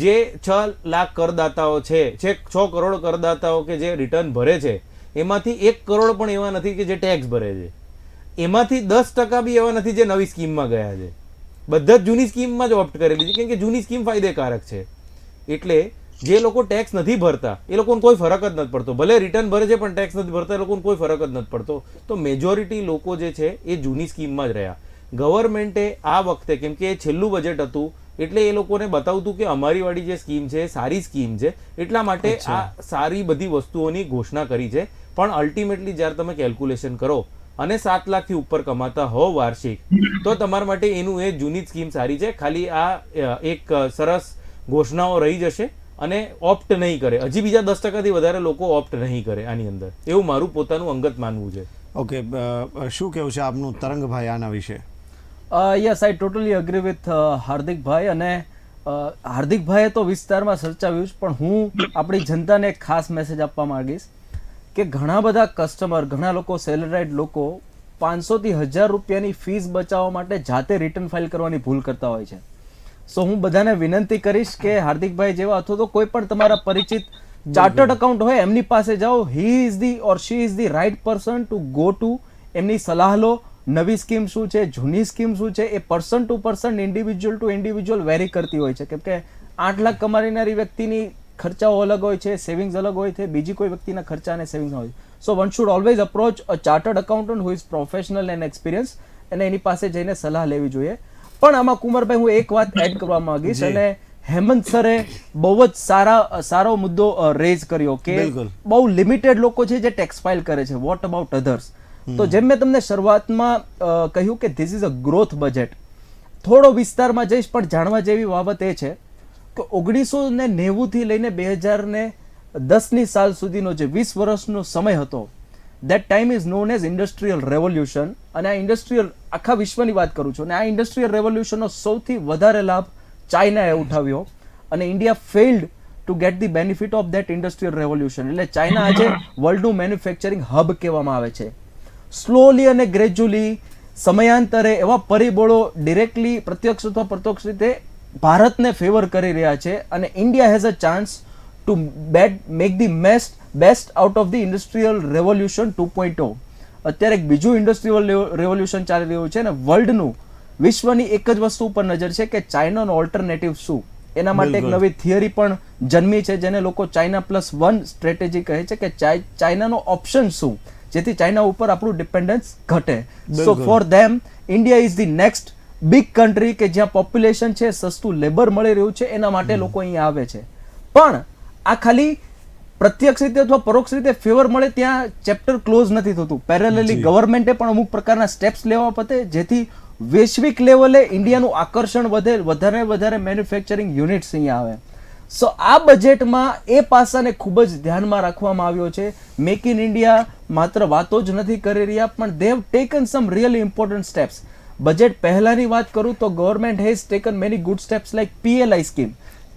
જે 6 લાખ કરદાતાઓ છે, 6 કરોડ કરદાતાઓ કે જે રિટર્ન ભરે છે, એમાંથી 1 કરોડ પણ એવા નથી કે જે ટેક્સ ભરે છે. એમાંથી 10% બી એવા નથી જે નવી સ્કીમમાં ગયા છે. બધા જ જૂની સ્કીમમાં જ ઓપ્ટ કરેલી છે, કેમ કે જૂની સ્કીમ ફાયદેકારક છે. એટલે જે લોકો ટેક્સ નથી ભરતા એ લોકોને કોઈ ફરક જ નથી પડતો. ભલે રિટર્ન ભરે છે પણ ટેક્સ નથી ભરતા, એ લોકોને કોઈ ફરક જ નથી પડતો. તો મેજોરિટી લોકો જે છે એ જૂની સ્કીમમાં જ રહ્યા. ગવર્મેન્ટે આ વખતે, કેમ કે એ છેલ્લું બજેટ હતું એટલે એ લોકોને બતાવતું કે અમારી વાળી જે સ્કીમ છે સારી સ્કીમ છે, એટલા માટે આ સારી બધી વસ્તુઓની ઘોષણા કરી છે. પણ અલ્ટિમેટલી જ્યારે તમે કેલ્ક્યુલેશન કરો અને 7 લાખથી ઉપર કમાતા હો વાર્ષિક, તો તમારા માટે એનું એ જૂની સ્કીમ સારી છે. ખાલી આ એક સરસ ઘોષણાઓ રહી જશે અને ઓપ્ટ નહીં કરે. હજી બીજા 10%થી વધારે લોકો ઓપ્ટ નહીં કરે આની અંદર, એવું મારું પોતાનું અંગત માનવું છે. ઓકે, શું કહેવું છે આપનું તરંગભાઈ આના વિશે? Yes, I totally agree with હાર્દિકભાઈ. અને હાર્દિકભાઈએ તો વિસ્તારમાં ચર્ચાવ્યું છે, પણ હું આપણી જનતાને એક ખાસ મેસેજ આપવા માંગીશ કે ઘણા બધા કસ્ટમર, ઘણા લોકો, સેલેરાઇડ લોકો 500થી 1000 રૂપિયાની ફીસ બચાવવા માટે જાતે રિટર્ન ફાઇલ કરવાની ભૂલ કરતા હોય છે. સો હું બધાને વિનંતી કરીશ કે હાર્દિકભાઈ જેવા અથવા તો કોઈ પણ તમારા પરિચિત ચાર્ટર્ડ અકાઉન્ટ હોય એમની પાસે જાઓ. He is the or she is the right person to go to. એમની સલાહ લો. નવી સ્કીમ શું છે, જૂની સ્કીમ શું છે, a person to person, individual to individual vary કરતી હોય છે. કેમ કે 8 લાખ કમાનારી વ્યક્તિની ખર્ચાઓ અલગ હોય છે, સેવિંગ્સ અલગ હોય છે, બીજી કોઈ વ્યક્તિના ખર્ચા અને સેવિંગ્સ હોય. So one should always approach a chartered accountant who is professional and experience, અને એની પાસે જઈને સલાહ લેવી જોઈએ. પણ આમાં કુમારભાઈ હું એક વાત એડ કરવા માંગીશ, અને હેમંત સરે બહુ જ સારો મુદ્દો રેઝ કર્યો કે બહુ લિમિટેડ લોકો છે જે ટેક્સ ફાઇલ કરે છે. What about others? તો જેમ મેં તમને શરૂઆતમાં કહ્યું કે this is a growth budget. થોડો વિસ્તારમાં જઈશ, પણ જાણવા જેવી બાબત એ છે કે 1990થી લઈને 2010ની સાલ સુધીનો જે 20 વર્ષનો સમય હતો, that time is known as industrial revolution. અને આ ઇન્ડસ્ટ્રીયલ, આખા વિશ્વની વાત કરું છું, અને આ ઇન્ડસ્ટ્રીયલ રેવોલ્યુશનનો સૌથી વધારે લાભ ચાઇનાએ ઉઠાવ્યો, અને India failed to get the benefit of that industrial revolution. એટલે ચાઇના આજે વર્લ્ડનું મેન્યુફેક્ચરિંગ હબ કહેવામાં આવે છે. સ્લોલી અને ગ્રેજ્યુઅલી સમયાંતરે એવા પરિબળો ડિરેક્ટલી, પ્રત્યક્ષ અથવા પ્રત્યક્ષ રીતે ભારતને ફેવર કરી રહ્યા છે, અને India has a chance to make the best out of the industrial revolution 2.0. અત્યારે એક બીજું ઇન્ડસ્ટ્રીયલ રેવોલ્યુશન ચાલી રહ્યું છે, અને વર્લ્ડનું, વિશ્વની એક જ વસ્તુ ઉપર નજર છે કે ચાઇનાનો ઓલ્ટરનેટિવ શું. એના માટે એક નવી થિયરી પણ જન્મી છે, જેને લોકો ચાઇના +1 સ્ટ્રેટેજી કહે છે, કે ચાઇનાનો ઓપ્શન શું, જેથી ચાઇના ઉપર આપણું ડિપેન્ડન્સ ઘટે. So for them India is the next big country કે જ્યાં પોપ્યુલેશન છે, સસ્તું લેબર મળી રહ્યું છે, એના માટે લોકો અહીંયા આવે છે. પણ આ ખાલી પ્રત્યક્ષ રીતે અથવા પરોક્ષ રીતે ફેવર મળે ત્યાં ચેપ્ટર ક્લોઝ નથી થતું. પેરેલલી ગવર્મેન્ટે પણ અમુક પ્રકારના સ્ટેપ્સ લેવા પડે, જેથી વૈશ્વિક લેવલે ઇન્ડિયાનું આકર્ષણ વધે, વધારે મેન્યુફેક્ચરિંગ યુનિટ્સ અહીંયા આવે. સો આ બજેટમાં એ પાસાને ખૂબ જ ધ્યાનમાં રાખવામાં આવ્યો છે. મેક ઇન ઇન્ડિયા માત્ર વાતો જ નથી કરી રહ્યા, પણ they have taken some really important steps. Budget પહેલાની વાત કરું તો government has taken many good steps like PLI scheme,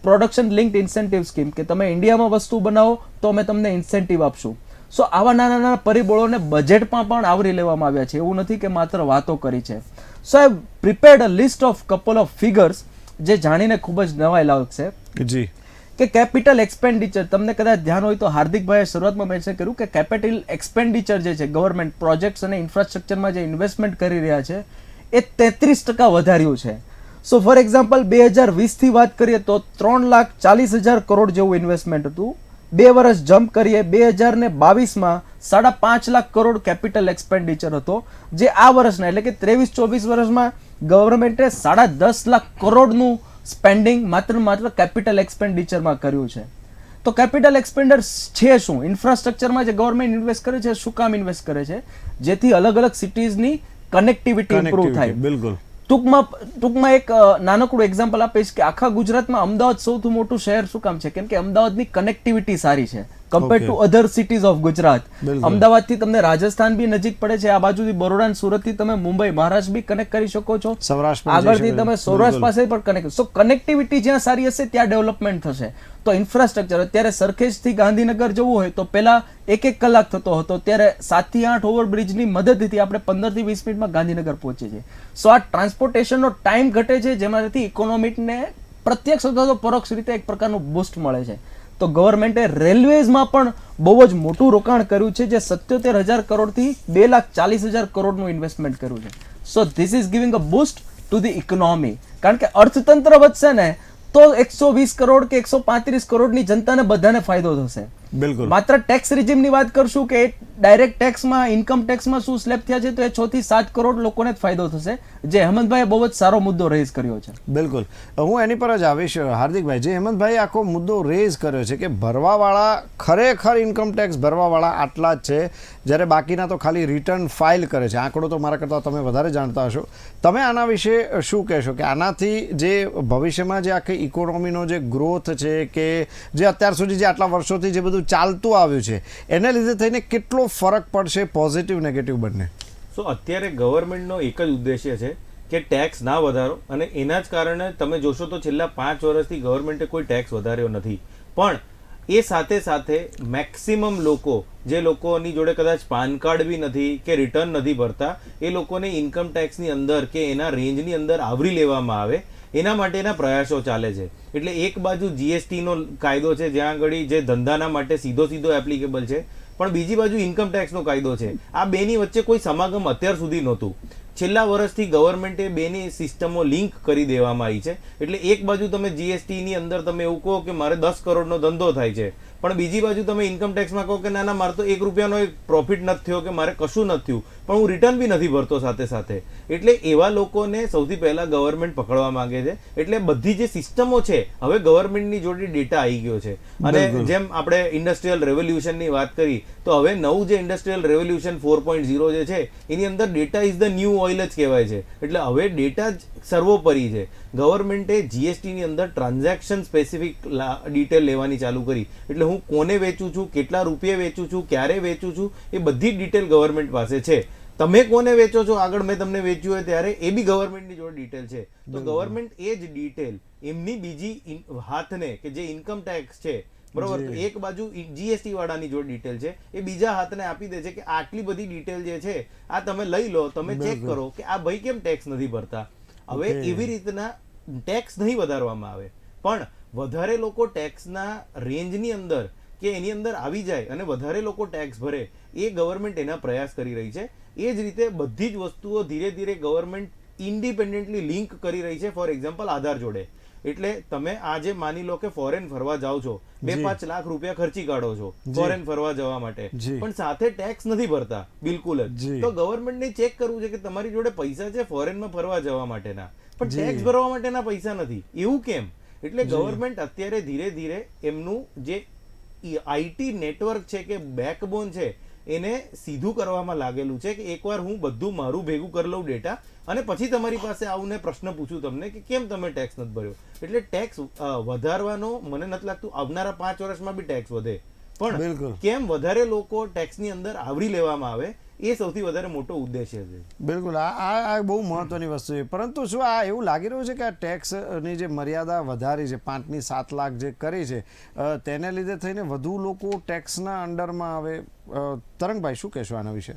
production linked incentive scheme, કે તમે ઇન્ડિયામાં વસ્તુ બનાવો તો અમે તમને ઇન્સેન્ટિવ આપશું. સો આવા નાના પરિબળોને બજેટમાં પણ આવરી લેવામાં આવ્યા છે. એવું નથી કે માત્ર વાતો કરી છે. So I prepared a list of couple of figures જે જાણીને ખૂબ જ નવાઈ લાગશે. જી, કે કેપિટલ એક્સપેન્ડિચર, તમને કદાચ ધ્યાન હોય તો હાર્દિકભાઈએ શરૂઆતમાં મેન્શન કર્યું કે કેપિટલ એક્સપેન્ડિચર જે છે, ગવર્મેન્ટ પ્રોજેક્ટ્સ અને ઇન્ફ્રાસ્ટ્રક્ચરમાં જે ઇન્વેસ્ટમેન્ટ કરી રહ્યા છે, એ 33% વધાર્યું છે. સો ફોર એક્ઝામ્પલ 2020થી વાત કરીએ તો 3,40,000 કરોડ જેવું ઇન્વેસ્ટમેન્ટ હતું. 2 વર્ષ જમ્પ કરીએ 2022માં 5.5 લાખ કરોડ કેપિટલ એક્સપેન્ડિચર હતો, જે આ વર્ષના એટલે કે 23-24 વર્ષમાં ગવર્મેન્ટે 10.5 લાખ કરોડનું સ્પેન્ડિંગ માત્ર કેપિટલ એક્સપેન્ડિચરમાં કર્યું છે. તો કેપિટલ એક્સપેન્ડર છે શું? ઇન્ફ્રાસ્ટ્રક્ચરમાં જે ગવર્મેન્ટ ઇન્વેસ્ટ કરે છે શું કામ ઇન્વેસ્ટ કરે છે? જેથી અલગ અલગ સિટીઝની કનેક્ટિવિટી ઇમ્પ્રૂવ થાય. બિલકુલ. ટૂંકમાં એક નાનકડું એક્ઝામ્પલ આપીશ કે આખા ગુજરાતમાં અમદાવાદ સૌથી મોટું શહેર શું કામ છે? કેમ કે અમદાવાદની કનેક્ટિવિટી સારી છે compare to other cities of Gujarat. અમદાવાદથી તમને રાજસ્થાન બી નજીક પડે છે, આ બાજુથી બરોડા અને સુરતથી તમે મુંબઈ મહારાષ્ટ્ર બી કનેક્ટ કરી શકો છો, આગળથી તમે સૌરાષ્ટ્ર પાસે પણ કનેક્ટ. સો કનેક્ટિવિટી જ્યાં સારી હશે ત્યાં ડેવલપમેન્ટ થશે. તો ઇન્ફ્રાસ્ટ્રક્ચર અત્યારે સરખેજથી ગાંધીનગર જવું હોય તો પહેલા 1 કલાક થતો હતો, ત્યારે 7 થી 8 ઓવરબ્રિજની મદદથી આપણે 15 થી 20 મિનિટમાં ગાંધીનગર પહોંચીએ છીએ. સો આ ટ્રાન્સપોર્ટેશનનો ટાઈમ ઘટે છે, જેમાંથી ઇકોનોમીને પ્રત્યક્ષ અથવા તો પરોક્ષ રીતે એક પ્રકારનું બૂસ્ટ મળે છે. તો ગવર્મેન્ટે રેલવેઝમાં પણ બહુ જ મોટું રોકાણ કર્યું છે, જે 77,000 કરોડથી 2,40,000 કરોડનું ઇન્વેસ્ટમેન્ટ કર્યું છે. So this is giving a boost to the economy. કારણ કે અર્થતંત્ર વધશે ને તો 120 કરોડ કે 135 કરોડની જનતાને બધાને ફાયદો થશે. બિલકુલ. માત્ર ટેક્સ રિજીમની વાત કરશું કે ડાયરેક્ટ ટેક્સમાં ઇન્કમ ટેક્સમાં શું સ્લેબ થયા છે, તો એ 6 થી 7 કરોડ લોકોને જ ફાયદો થશે, જે હેમંતભાઈએ બહુ જ સારો મુદ્દો રેઝ કર્યો છે. બિલકુલ, હું એની પર જ આવીશ. હાર્દિકભાઈ, જે હેમંતભાઈ આખો મુદ્દો રેઝ કર્યો છે કે ભરવાવાળા ખરેખર ઇન્કમ ટેક્સ ભરવાવાળા આટલા જ છે, જ્યારે બાકીના તો ખાલી રિટર્ન ફાઇલ કરે છે. આંકડો તો મારા કરતાં તમે વધારે જાણતા હશો. તમે આના વિશે શું કહેશો કે આનાથી જે ભવિષ્યમાં જે આખી ઇકોનોમીનો જે ગ્રોથ છે કે જે અત્યાર સુધી જે આટલા વર્ષોથી જે બધું ચાલતું આવ્યું છે એને લીધે થઈને કેટલો ફરક પડશે, પોઝિટિવ નેગેટિવ બંને? સો અત્યારે ગવર્મેન્ટનો એક જ ઉદ્દેશ્ય છે કે ટેક્સ ના વધારો, અને એના જ કારણે તમે જોશો તો છેલ્લા 5 વર્ષથી ગવર્મેન્ટે કોઈ ટેક્સ વધાર્યો નથી. પણ એ સાથે સાથે મેક્સિમમ લોકો, જે લોકોની જોડે કદાચ પાન કાર્ડ બી નથી કે રિટર્ન નથી ભરતા, એ લોકોને ઇન્કમ ટેક્સની અંદર કે એના રેન્જની અંદર આવરી લેવામાં આવે, એના માટેના પ્રયાસો ચાલે છે. એટલે એક બાજુ જીએસટીનો કાયદો છે, જ્યાં આગળ જે ધંધાના માટે સીધો એપ્લિકેબલ છે, પણ બીજી બાજુ ઇન્કમ ટેક્સનો કાયદો છે. આ બેની વચ્ચે કોઈ સમાગમ અત્યાર સુધી નહોતું. છેલ્લા વર્ષથી ગવર્મેન્ટે બેની સિસ્ટમો લિંક કરી દેવામાં આવી છે. એટલે એક બાજુ તમે જીએસટીની અંદર તમે એવું કહો કે મારે 10 કરોડનો ધંધો થાય છે, પણ બીજી બાજુ તમે ઇન્કમ ટેક્સમાં કહો કે ના મારે તો 1 રૂપિયાનો એક પ્રોફિટ નથી થયો કે મારે કશું નથી થયું, પણ હું રિટર્ન બી નથી ભરતો સાથે. એટલે એવા લોકોને સૌથી પહેલા ગવર્મેન્ટ પકડવા માંગે છે. એટલે બધી જે સિસ્ટમો છે, હવે ગવર્મેન્ટની જોડે ડેટા આવી ગયો છે. અને જેમ આપણે ઇન્ડસ્ટ્રીયલ રેવોલ્યુશનની વાત કરી, તો હવે નવું જે ઇન્ડસ્ટ્રીયલ રેવોલ્યુશન 4.0 જે છે, એની અંદર data is the new oil જ કહેવાય છે. એટલે હવે ડેટા જ સર્વોપરી છે. ગવર્મેન્ટે જીએસટીની અંદર ટ્રાન્ઝેક્શન સ્પેસિફિક ડિટેલ લેવાની ચાલુ કરી. એટલે હું કોને વેચું છું, કેટલા રૂપિયા વેચું છું, ક્યારે વેચું છું, એ બધી ડિટેલ ગવર્મેન્ટ પાસે છે. તમે કોને વેચો છો, આગળ મેં તમને વેચ્યું હોય ત્યારે, એ બી ગવર્મેન્ટની જોડે ડિટેલ છે. તો ગવર્મેન્ટ એ જ ડિટેલ એમની બીજી હાથને કે જે ઇન્કમ ટેક્સ છે, બરોબર, તો એક બાજુ જીએસટી વાળાની જોડે ડિટેલ છે, એ બીજા હાથને આપી દે છે કે આટલી બધી ડિટેલ જે છે આ તમે લઈ લો, તમે ચેક કરો કે આ ભાઈ કેમ ટેક્સ નથી ભરતા. હવે એવી રીતના ટેક્સ નહીં વધારવામાં આવે, પણ વધારે લોકો ટેક્સના રેન્જની અંદર કે એની અંદર આવી જાય અને વધારે લોકો ટેક્સ ભરે, એ ગવર્મેન્ટ એના પ્રયાસ કરી રહી છે. એ જ રીતે બધી જ વસ્તુઓ ધીરે ધીરે ગવર્મેન્ટ ઇન્ડિપેન્ડન્ટલી લિંક કરી રહી છે. ફોર એક્ઝામ્પલ આધાર જોડે. એટલે તમે આજે માની લો કે ફોરેન ફરવા જાઓ છો, 2-5 લાખ રૂપિયા ખર્ચી કાઢો છો ફોરેન ફરવા જવા માટે, પણ સાથે ટેક્સ નથી ભરતા બિલકુલ જ. તો ગવર્મેન્ટને ચેક કરવું છે કે તમારી જોડે પૈસા છે ફોરેનમાં ફરવા જવા માટેના, પણ ટેક્સ ભરવા માટેના પૈસા નથી. એવું કેમ? એટલે ગવર્મેન્ટ અત્યારે ધીરે ધીરે એમનું જે આઈટી નેટવર્ક છે કે બેકબોન છે, એને સીધું કરવામાં લાગેલું છે કે એકવાર હું બધું મારું ભેગું કરી લઉં ડેટા, અને પછી તમારી પાસે આવું ને પ્રશ્ન પૂછું તમને કે કેમ તમે ટેક્સ નથી ભર્યો. એટલે ટેક્સ વધારવાનો મને નથી લાગતું આવનારા 5 વર્ષમાં બી ટેક્સ વધે, પણ કેમ વધારે લોકો ટેક્સની અંદર આવરી લેવામાં આવે, એ સૌથી વધારે મોટો ઉદ્દેશ્ય છે. બિલકુલ, આ બહુ મહત્વની વસ્તુ છે. પરંતુ શું આ એવું લાગી રહ્યું છે કે આ ટેક્સની જે મર્યાદા વધારી છે, 5 થી 7 લાખ જે કરી છે, તેને લીધે થઈને વધુ લોકો ટેક્સના અંડરમાં આવે? તરંગભાઈ, શું કહેશો આના વિશે?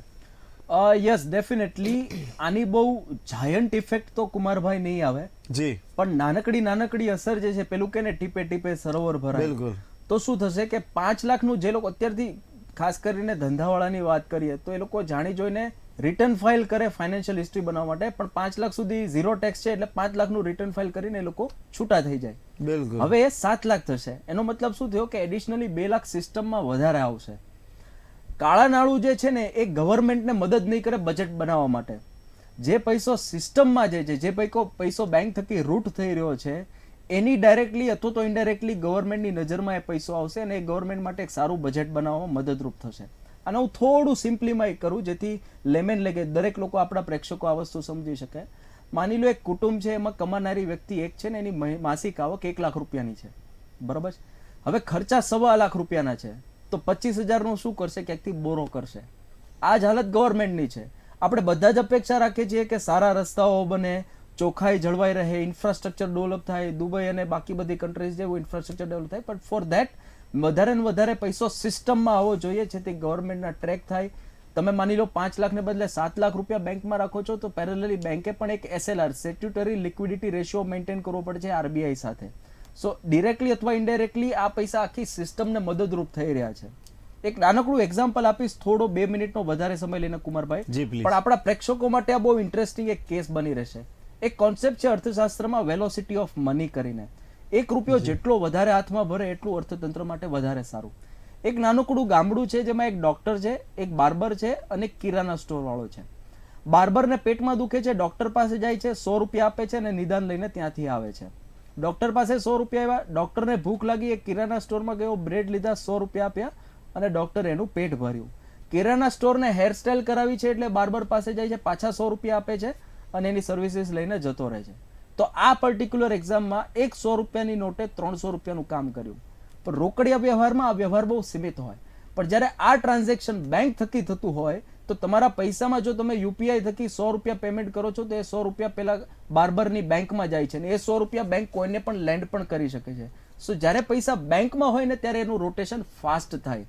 યસ, ડેફિનેટલી આની બહુ જાયન્ટ ઇફેક્ટ તો કુમારભાઈ નહીં આવે જી, પણ નાનકડી અસર જે છે, પેલું કે ને ટીપે ટીપે સરોવર ભરાય. બિલકુલ. તો શું થશે કે 5 લાખનું જે લોકો અત્યારથી, ખાસ કરીને ધંધાવાળાની વાત કરીએ તો એ લોકો જાણી જોઈને રિટર્ન ફાઇલ કરે ફાઇનાન્શિયલ હિસ્ટ્રી બનાવવા માટે, પણ 5 લાખ સુધી ઝીરો ટેક્સ છે, એટલે 5 લાખનું રિટર્ન ફાઇલ કરીને એ લોકો છૂટા થઈ જાય. બિલકુલ. હવે એ 7 લાખ થશે. એનો મતલબ શું થયો કે એડિશનલી 2 લાખ સિસ્ટમમાં વધારે આવશે. કાળા નાણું જે છે ને, એ ગવર્મેન્ટને મદદ નહીં કરે બજેટ બનાવવા માટે. જે પૈસો સિસ્ટમમાં જાય છે, જે પૈસો બેંક થકી રૂટ થઈ રહ્યો છે, એની ડાયરેક્ટલી અથવા તો ઇનડાયરેક્ટલી ગવર્મેન્ટની નજરમાં એ પૈસો આવશે અને એ ગવર્મેન્ટ માટે એક સારું બજેટ બનાવવામાં મદદરૂપ થશે. અને હું થોડું સિમ્પ્લિફાઈ કરું જેથી લેમેન લેગે દરેક લોકો, આપણા પ્રેક્ષકો આ વસ્તુ સમજી શકે. માની લો એક કુટુંબ છે, એમાં કમાનારી વ્યક્તિ એક છે ને એની માસિક આવક 1 લાખ રૂપિયાની છે, બરાબર છે. હવે ખર્ચા 1.25 લાખ રૂપિયાના છે, તો 25,000 શું કરશે? ક્યાંકથી બોરો કરશે. આ જ હાલત ગવર્મેન્ટની છે. આપણે બધા જ અપેક્ષા રાખીએ છીએ કે સારા રસ્તાઓ બને, ચોખ્ખાઈ જળવાઈ રહે, ઇન્ફ્રાસ્ટ્રક્ચર ડેવલપ થાય, દુબઈ અને બાકી બધી કન્ટ્રીઝ જેવું ઇન્ફ્રાસ્ટ્રક્ચર ડેવલપ થાય. બટ ફોર ધેટ વધારે ને વધારે પૈસો સિસ્ટમમાં આવવો જોઈએ જેથી ગવર્મેન્ટના ટ્રેક થાય. તમે માની લો 5 લાખને બદલે 7 લાખ રૂપિયા બેંકમાં રાખો છો, તો પેરેલલી બેંકે પણ એક SLR સ્ટેટ્યુટરી લિક્વિડિટી રેશિયો મેન્ટેન કરવો પડે છે RBI સાથે. સો ડિરેક્ટલી અથવા ઇનડાયરેક્ટલી આ પૈસા આખી સિસ્ટમને મદદરૂપ થઈ રહ્યા છે. એક નાનકડું એક્ઝામ્પલ આપીશ, થોડો 2 મિનિટનો વધારે સમય લઈને કુમારભાઈ, પણ આપણા પ્રેક્ષકો માટે આ બહુ ઇન્ટરેસ્ટિંગ એક કેસ બની રહેશે. એક કોન્સેપ્ટ છે અર્થશાસ્ત્રમાં વેલોસિટી ઓફ મની કરીને. 1 રૂપિયો જેટલો વધારે હાથમાં ભરે એટલું અર્થતંત્ર માટે વધારે સારું. એક નાનકડું ગામડું છે જેમાં એક ડોક્ટર છે, એક બાર્બર છે અને એક કિરાના સ્ટોર વાળો છે. બાર્બરને પેટમાં દુખે છે, ડોક્ટર પાસે જાય છે, 100 રૂપિયા આપે છે અને નિદાન લઈને ત્યાંથી આવે છે. ડોક્ટર પાસે 100 રૂપિયા આવ્યા, ડોક્ટરને ભૂખ લાગી, એક કિરાના સ્ટોરમાં ગયો, બ્રેડ લીધા, 100 રૂપિયા આપ્યા અને ડોક્ટરે એનું પેટ ભર્યું. કિરાના સ્ટોરને હેરસ્ટાઈલ કરાવી છે એટલે બાર્બર પાસે જાય છે, પાછા 100 રૂપિયા આપે છે અને એની સર્વિસીસ લઈને જતો રહે છે. તો આ પર્ટિક્યુલર એક્ઝામમાં એક 100 રૂપિયાની નોટે 300 રૂપિયાનું કામ કર્યું. પણ રોકડિયા વ્યવહારમાં આ વ્યવહાર બહુ સીમિત હોય. પણ જ્યારે આ ટ્રાન્ઝેક્શન બેંક થકી થતું હોય તો તમારા પૈસામાં જો તમે UPI થકી 100 રૂપિયા પેમેન્ટ કરો છો તો એ 100 રૂપિયા પેલા બાર્બરની બેંકમાં જાય છે અને એ 100 રૂપિયા બેંક કોઈને પણ લેન્ડ પણ કરી શકે છે. સો જ્યારે પૈસા બેંકમાં હોય ને ત્યારે એનું રોટેશન ફાસ્ટ થાય.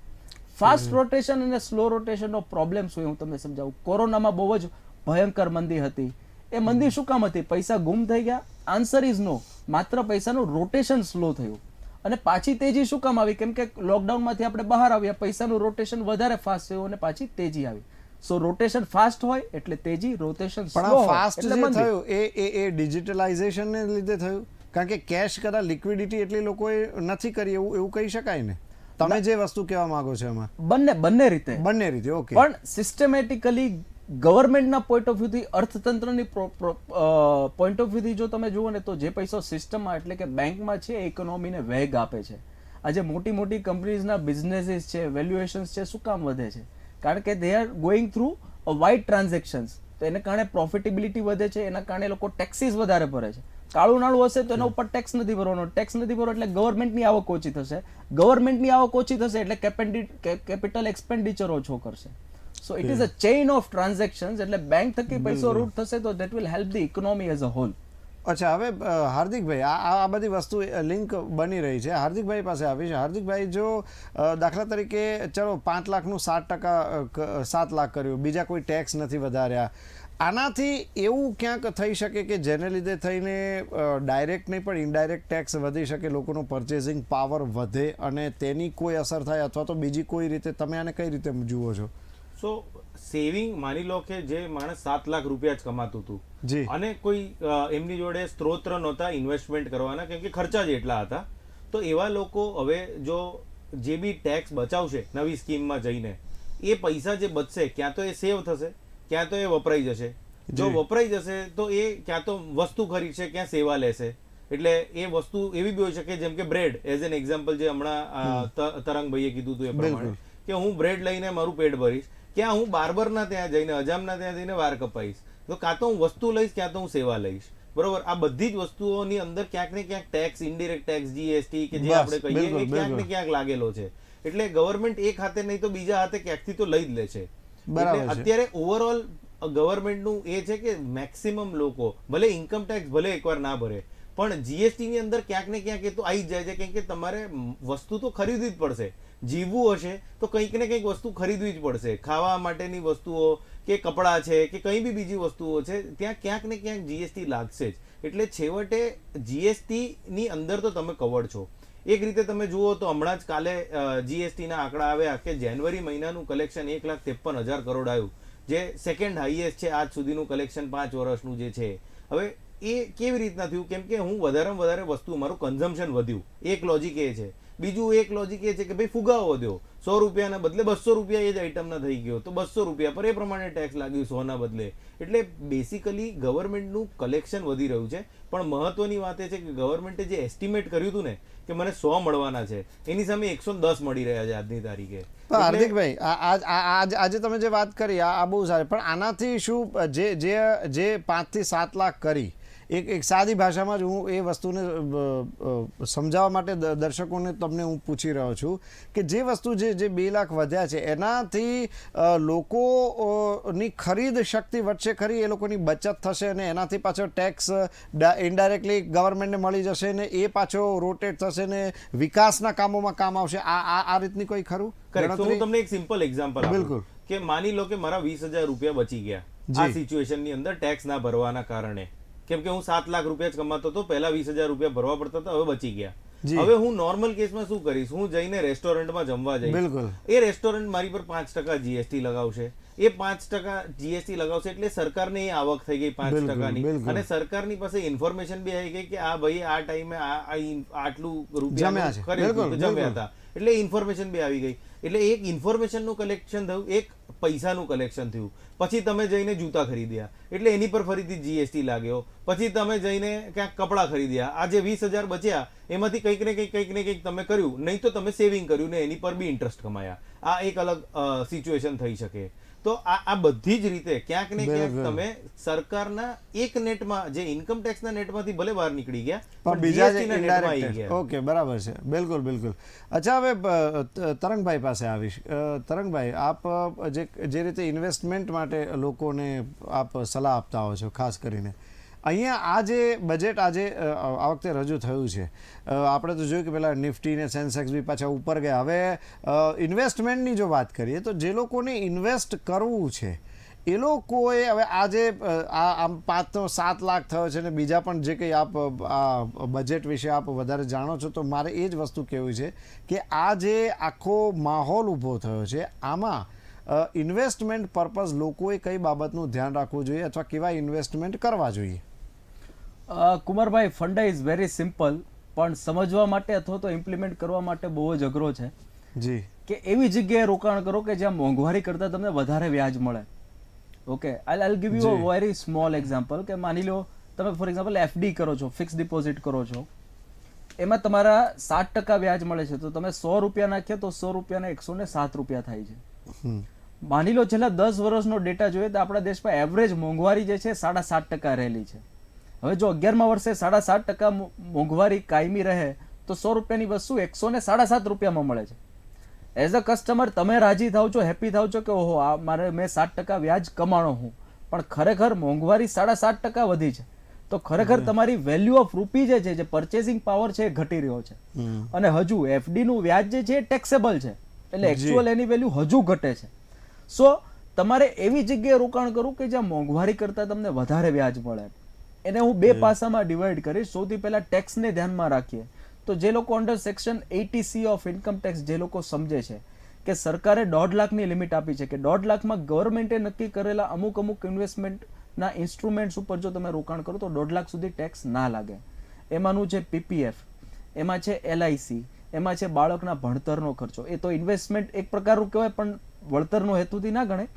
ફાસ્ટ રોટેશન અને સ્લો રોટેશનનો પ્રોબ્લેમ શું હું તમને સમજાવું. કોરોનામાં બહુ જ ભયંકર મંદી હતી. એ મંદી શું કામ હતી? પૈસા ગુમ થઈ ગયા? Answer is no. માત્ર પૈસાનું રોટેશન સ્લો થયું. અને પાછી તેજી શું કામ આવી? કેમ કે લોકડાઉનમાંથી આપણે બહાર આવ્યા, પૈસાનું રોટેશન વધારે ફાસ્ટ થયું અને પાછી તેજી આવી. સો રોટેશન ફાસ્ટ હોય એટલે તેજી, રોટેશન પણ સ્લો આ ફાસ્ટ એટલે જે મંદી. થયું એ ડિજિટલાઇઝેશનને લીધે થયું, કારણ કે કેશ કરતા લિક્વિડિટી એટલી લોકોએ નથી કરી, એવું કહી શકાય ને? તમે જે વસ્તુ કહેવા માંગો છો એમાં બંને રીતે ઓકે. પણ સિસ્ટમેટિકલી ગવર્મેન્ટના પોઈન્ટ ઓફ વ્યૂથી, અર્થતંત્રની પોઈન્ટ ઓફ વ્યૂથી જો તમે જુઓ ને તો જે પૈસો સિસ્ટમમાં એટલે કે બેંકમાં છે એ ઇકોનોમીને વેગ આપે છે. આજે મોટી મોટી કંપનીઝના બિઝનેસીસ છે, વેલ્યુએશન્સ છે, શું કામ વધે છે? કારણ કે they are going through a wide transactions. તો એને કારણે પ્રોફિટેબિલિટી વધે છે, એના કારણે લોકો ટેક્સીસ વધારે ભરે છે. કાળું નાણું હશે તો એના ઉપર ટેક્સ નથી ભરવાનો, ટેક્સ નથી ભરવાનો એટલે ગવર્મેન્ટની આવક ઓછી થશે, ગવર્મેન્ટની આવક ઓછી થશે એટલે કેપિટલ એક્સપેન્ડિચર ઓછો કરશે. So it is a chain of transactions. એટલે બેંક થકી પૈસો રૂટ થશે તો that will help the economy as a whole. અચ્છા, હવે હાર્દિકભાઈ, આ બધી વસ્તુ લિંક બની રહી છે. હાર્દિકભાઈ પાસે આવી છે. હાર્દિકભાઈ, જો દાખલા તરીકે ચલો 5 લાખનું 7% 7 લાખ કર્યું, બીજા કોઈ ટેક્સ નથી વધાર્યા, આનાથી એવું ક્યાંક થઈ શકે કે જેને લીધે થઈને ડાયરેક્ટ નહીં પણ ઇનડાયરેક્ટ ટેક્સ વધી શકે, લોકોનો પરચેઝિંગ પાવર વધે અને તેની કોઈ અસર થાય, અથવા તો બીજી કોઈ રીતે તમે આને કઈ રીતે જુઓ છો? સો સેવિંગ, માની લો કે જે માણસ 7 લાખ રૂપિયા જ કમાતું હતું જી, અને કોઈ એમની જોડે સ્ત્રોત નહોતા ઇન્વેસ્ટમેન્ટ કરવાના કેમ કે ખર્ચા જ એટલા હતા, તો એવા લોકો હવે જો જે બી ટેક્સ બચાવશે નવી સ્કીમમાં જઈને, એ પૈસા જે બચશે ક્યાં તો એ સેવ થશે, ક્યાં તો એ વપરાઈ જશે. જો વપરાઈ જશે તો એ ક્યાં તો વસ્તુ ખરીદશે, ક્યાં સેવા લેશે. એટલે એ વસ્તુ એવી બી હોઈ શકે જેમ કે બ્રેડ, એઝ એન એક્ઝામ્પલ જે હમણાં તરંગભાઈએ કીધું હતું એ પ્રમાણે કે હું બ્રેડ લઈને મારું પેટ ભરીશ, ક્યાં હું બાર્બરના ત્યાં જઈને, હજામના ત્યાં જઈને વાળ કપાઈશ. તો કાં તો હું વસ્તુ લઈશ, ક્યાં તો હું સેવા લઈશ. બરોબર, આ બધી જ વસ્તુઓની અંદર ક્યાંક ને ક્યાંક ટેક્સ, ઇનડિરેક્ટ ટેક્સ, GST કે જે આપણે કહીએ એ ક્યાંક ને ક્યાંક લાગેલો છે. એટલે ગવર્મેન્ટ એક હાથે નહીં તો બીજા હાથે ક્યાંકથી તો લઈ જ લે છે. એટલે અત્યારે ઓવરઓલ ગવર્મેન્ટનું એ છે કે મેક્સિમમ લોકો ભલે ઇન્કમ ટેક્સ ભલે એકવાર ના ભરે પણ GST ની અંદર ક્યાંક ને ક્યાંક એ તો આવી જ જાય છે, કેમ કે તમારે વસ્તુ તો ખરીદવી જ પડશે. જીવવું હશે તો કંઈક ને કંઈક વસ્તુ ખરીદવી જ પડશે. ખાવા માટેની વસ્તુઓ કે કપડાં છે કે કંઈ બી બીજી વસ્તુઓ છે, ત્યાં ક્યાંક ને ક્યાંક GST લાગશે જ. એટલે છેવટે GST ની અંદર તો તમે કવર્ડ છો. એક રીતે તમે જુઓ તો હમણાં જ કાલે GST ના આંકડા આવ્યા કે જાન્યુઆરી મહિનાનું કલેક્શન 1,53,000 કરોડ આવ્યું, જે સેકન્ડ હાઈએસ્ટ છે આજ સુધીનું કલેક્શન 5 વર્ષનું જે છે. હવે એ કેવી રીતના થયું? કેમ કે હું વધારેમાં વધારે વસ્તુ, મારું કન્ઝમ્પશન વધ્યું. એક લોજિક એ છે. બીજું એક લોજિક એ છે કે ભાઈ ફુગાવો દો, 100 રૂપિયાના બદલે 200 રૂપિયા એ જ આઈટમના થઈ ગયો તો 200 રૂપિયા પર એ પ્રમાણે ટેક્સ લાગ્યું 100ના બદલે. એટલે બેસિકલી ગવર્મેન્ટનું કલેક્શન વધી રહ્યું છે, પણ મહત્વની વાત એ છે કે ગવર્મેન્ટે જે એસ્ટિમેટ કર્યું હતું ને કે મને 100 મળવાના છે, એની સામે 110 મળી રહ્યા છે આજની તારીખે. પણ હાર્દિકભાઈ આજે તમે જે વાત કરી આ બહુ સારી, પણ આનાથી શું જે 5 થી 7 લાખ કરી, એક સાદી ભાષામાં જ હું એ વસ્તુને સમજાવવા માટે દર્શકોને તમને હું પૂછી રહ્યો છું કે જે વસ્તુ જે 2 લાખ વધ્યા છે એનાથી લોકોની ખરીદ શક્તિ વધશે ખરી, એ લોકોની બચત થશે અને એનાથી પાછો ટેક્સ ઇનડાયરેક્ટલી ગવર્મેન્ટને મળી જશે ને એ પાછો રોટેટ થશે ને વિકાસના કામોમાં કામ આવશે, આ રીતની કોઈ ખરું? તો હું તમને એક સિમ્પલ એક્ઝામ્પલ બિલકુલ કે માની લો કે મારા 20,000 રૂપિયા બચી ગયા આ સિચ્યુએશનની અંદર ટેક્સ ના ભરવાના કારણે, કેમ કે હું 7 લાખ રૂપિયા જ કમાતો હતો, પહેલા 20,000 રૂપિયા ભરવા પડતા હતા, હવે બચી ગયા. હવે હું નોર્મલ કેસમાં શું કરીશ, હું જઈને રેસ્ટોરન્ટમાં જમવા જઈશ, એ રેસ્ટોરન્ટ મારી પર 5% જીએસટી લગાવશે, એ 5% જીએસટી લગાવશે એટલે સરકારને એ આવક થઈ ગઈ 5%ની, અને સરકારની પાસે ઇન્ફોર્મેશન બી આવી ગઈ કે આ ભાઈ આ ટાઈમે આટલું રૂપિયા જમ્યા હતા, એટલે ઇન્ફોર્મેશન બી આવી ગઈ. એટલે એક ઇન્ફોર્મેશનનું કલેક્શન થયું, એક પૈસાનું કલેક્શન થયું. પછી તમે જઈને જૂતા ખરીદ્યા એટલે એની પર ફરીથી જીએસટી લાગ્યો, પછી તમે જઈને ક્યાંક કપડાં ખરીદ્યા, આ જે 20,000 બચ્યા એમાંથી કંઈક ને કંઈક તમે કર્યું, નહીં તો તમે સેવિંગ કર્યું ને એની પર બી ઇન્ટરેસ્ટ કમાયા. આ એક અલગ સિચ્યુએશન થઈ શકે. તો આ બધી જ રીતે ક્યાંક ને ક્યાંક તમે સરકારના એક નેટમાં જે ઇન્કમ ટેક્સના નેટમાંથી ભલે બહાર નીકળી ગયા પણ બીજા નેટમાં આવી ગયા. ઓકે, બરાબર છે, બિલકુલ. અચ્છા, હવે તરંગભાઈ પાસે આવીશ. તરંગભાઈ, આપ જે રીતે ઇન્વેસ્ટમેન્ટ માટે લોકોને આપ સલાહ આપતા હો છો, ખાસ કરીને અહીંયા આ જે બજેટ આજે આ વખતે રજૂ થયું છે, આપણે તો જોયું કે પેલા નિફ્ટી ને સેન્સેક્સ બી પાછા ઉપર ગયા. હવે ઇન્વેસ્ટમેન્ટની જો વાત કરીએ તો જે લોકોને ઇન્વેસ્ટ કરવું છે એ લોકોએ હવે આજે આમ 5-7 લાખ થયો છે ને બીજા પણ જે કંઈ આપ આ બજેટ વિશે આપ વધારે જાણો છો, તો મારે એ જ વસ્તુ કહેવું છે કે આ જે આખો માહોલ ઊભો થયો છે આમાં ઇન્વેસ્ટમેન્ટ પર્પઝ લોકોએ કઈ બાબતનું ધ્યાન રાખવું જોઈએ અથવા કેવા ઇન્વેસ્ટમેન્ટ કરવા જોઈએ? કુમારભાઈ, ફંડા ઇઝ વેરી સિમ્પલ, પણ સમજવા માટે અથવા તો ઇમ્પ્લિમેન્ટ કરવા માટે બહુ જ અઘરો છે. જી, કે એવી જગ્યાએ રોકાણ કરો કે જ્યાં મોંઘવારી કરતાં તમને વધારે વ્યાજ મળે. Okay, I give you a very small example કે માની લો તમે ફોર એક્ઝામ્પલ એફડી કરો છો, ફિક્સ ડિપોઝિટ કરો છો, એમાં તમારા 7% વ્યાજ મળે છે, તો તમે 100 રૂપિયા નાખ્યા તો 100 રૂપિયાના 107 રૂપિયા થાય છે. માની લો છેલ્લા 10 વર્ષનો ડેટા જોઈએ તો આપણા દેશમાં એવરેજ મોંઘવારી જે છે 7.5% રહેલી છે. હવે જો 11મા વર્ષે 7.5% મોંઘવારી કાયમી રહે તો 100 રૂપિયાની વસ્તુ 107 રૂપિયામાં મળે છે. એઝ અ કસ્ટમર તમે રાજી થાવ છો, હેપી થાવ છો કે ઓહો આ મારે મેં 7% વ્યાજ કમાણો હું, પણ ખરેખર મોંઘવારી 7.5% વધી છે, તો ખરેખર તમારી વેલ્યુ ઓફ રૂપી જે છે, જે પરચેસિંગ પાવર છે એ ઘટી રહ્યો છે. અને હજુ એફડી નું વ્યાજ જે છે એ ટેક્સેબલ છે, એટલે એકચ્યુઅલ એની વેલ્યુ હજુ ઘટે છે. સો તમારે એવી જગ્યાએ રોકાણ કરવું કે જ્યાં મોંઘવારી કરતાં તમને વધારે વ્યાજ મળે. એને હું 2 પાસામાં ડિવાઈડ કરીશ. સૌથી પહેલા ટેક્સને ધ્યાનમાં રાખીએ તો જે લોકો under section 80C of income tax જે લોકો સમજે છે કે સરકારે 1.5 લાખની લિમિટ આપી છે, કે 1.5 લાખમાં ગવર્મેન્ટે નક્કી કરેલા અમુક ઇન્વેસ્ટમેન્ટના ઇન્સ્ટ્રુમેન્ટ્સ ઉપર જો તમે રોકાણ કરો તો 1.5 લાખ સુધી ટેક્સ ના લાગે. એમાંનું છે પીપીએફ, એમાં છે LIC, એમાં છે બાળકના ભણતરનો ખર્ચો. એ તો ઇન્વેસ્ટમેન્ટ એક પ્રકારનું કહેવાય પણ વળતરનો હેતુથી ના ગણે,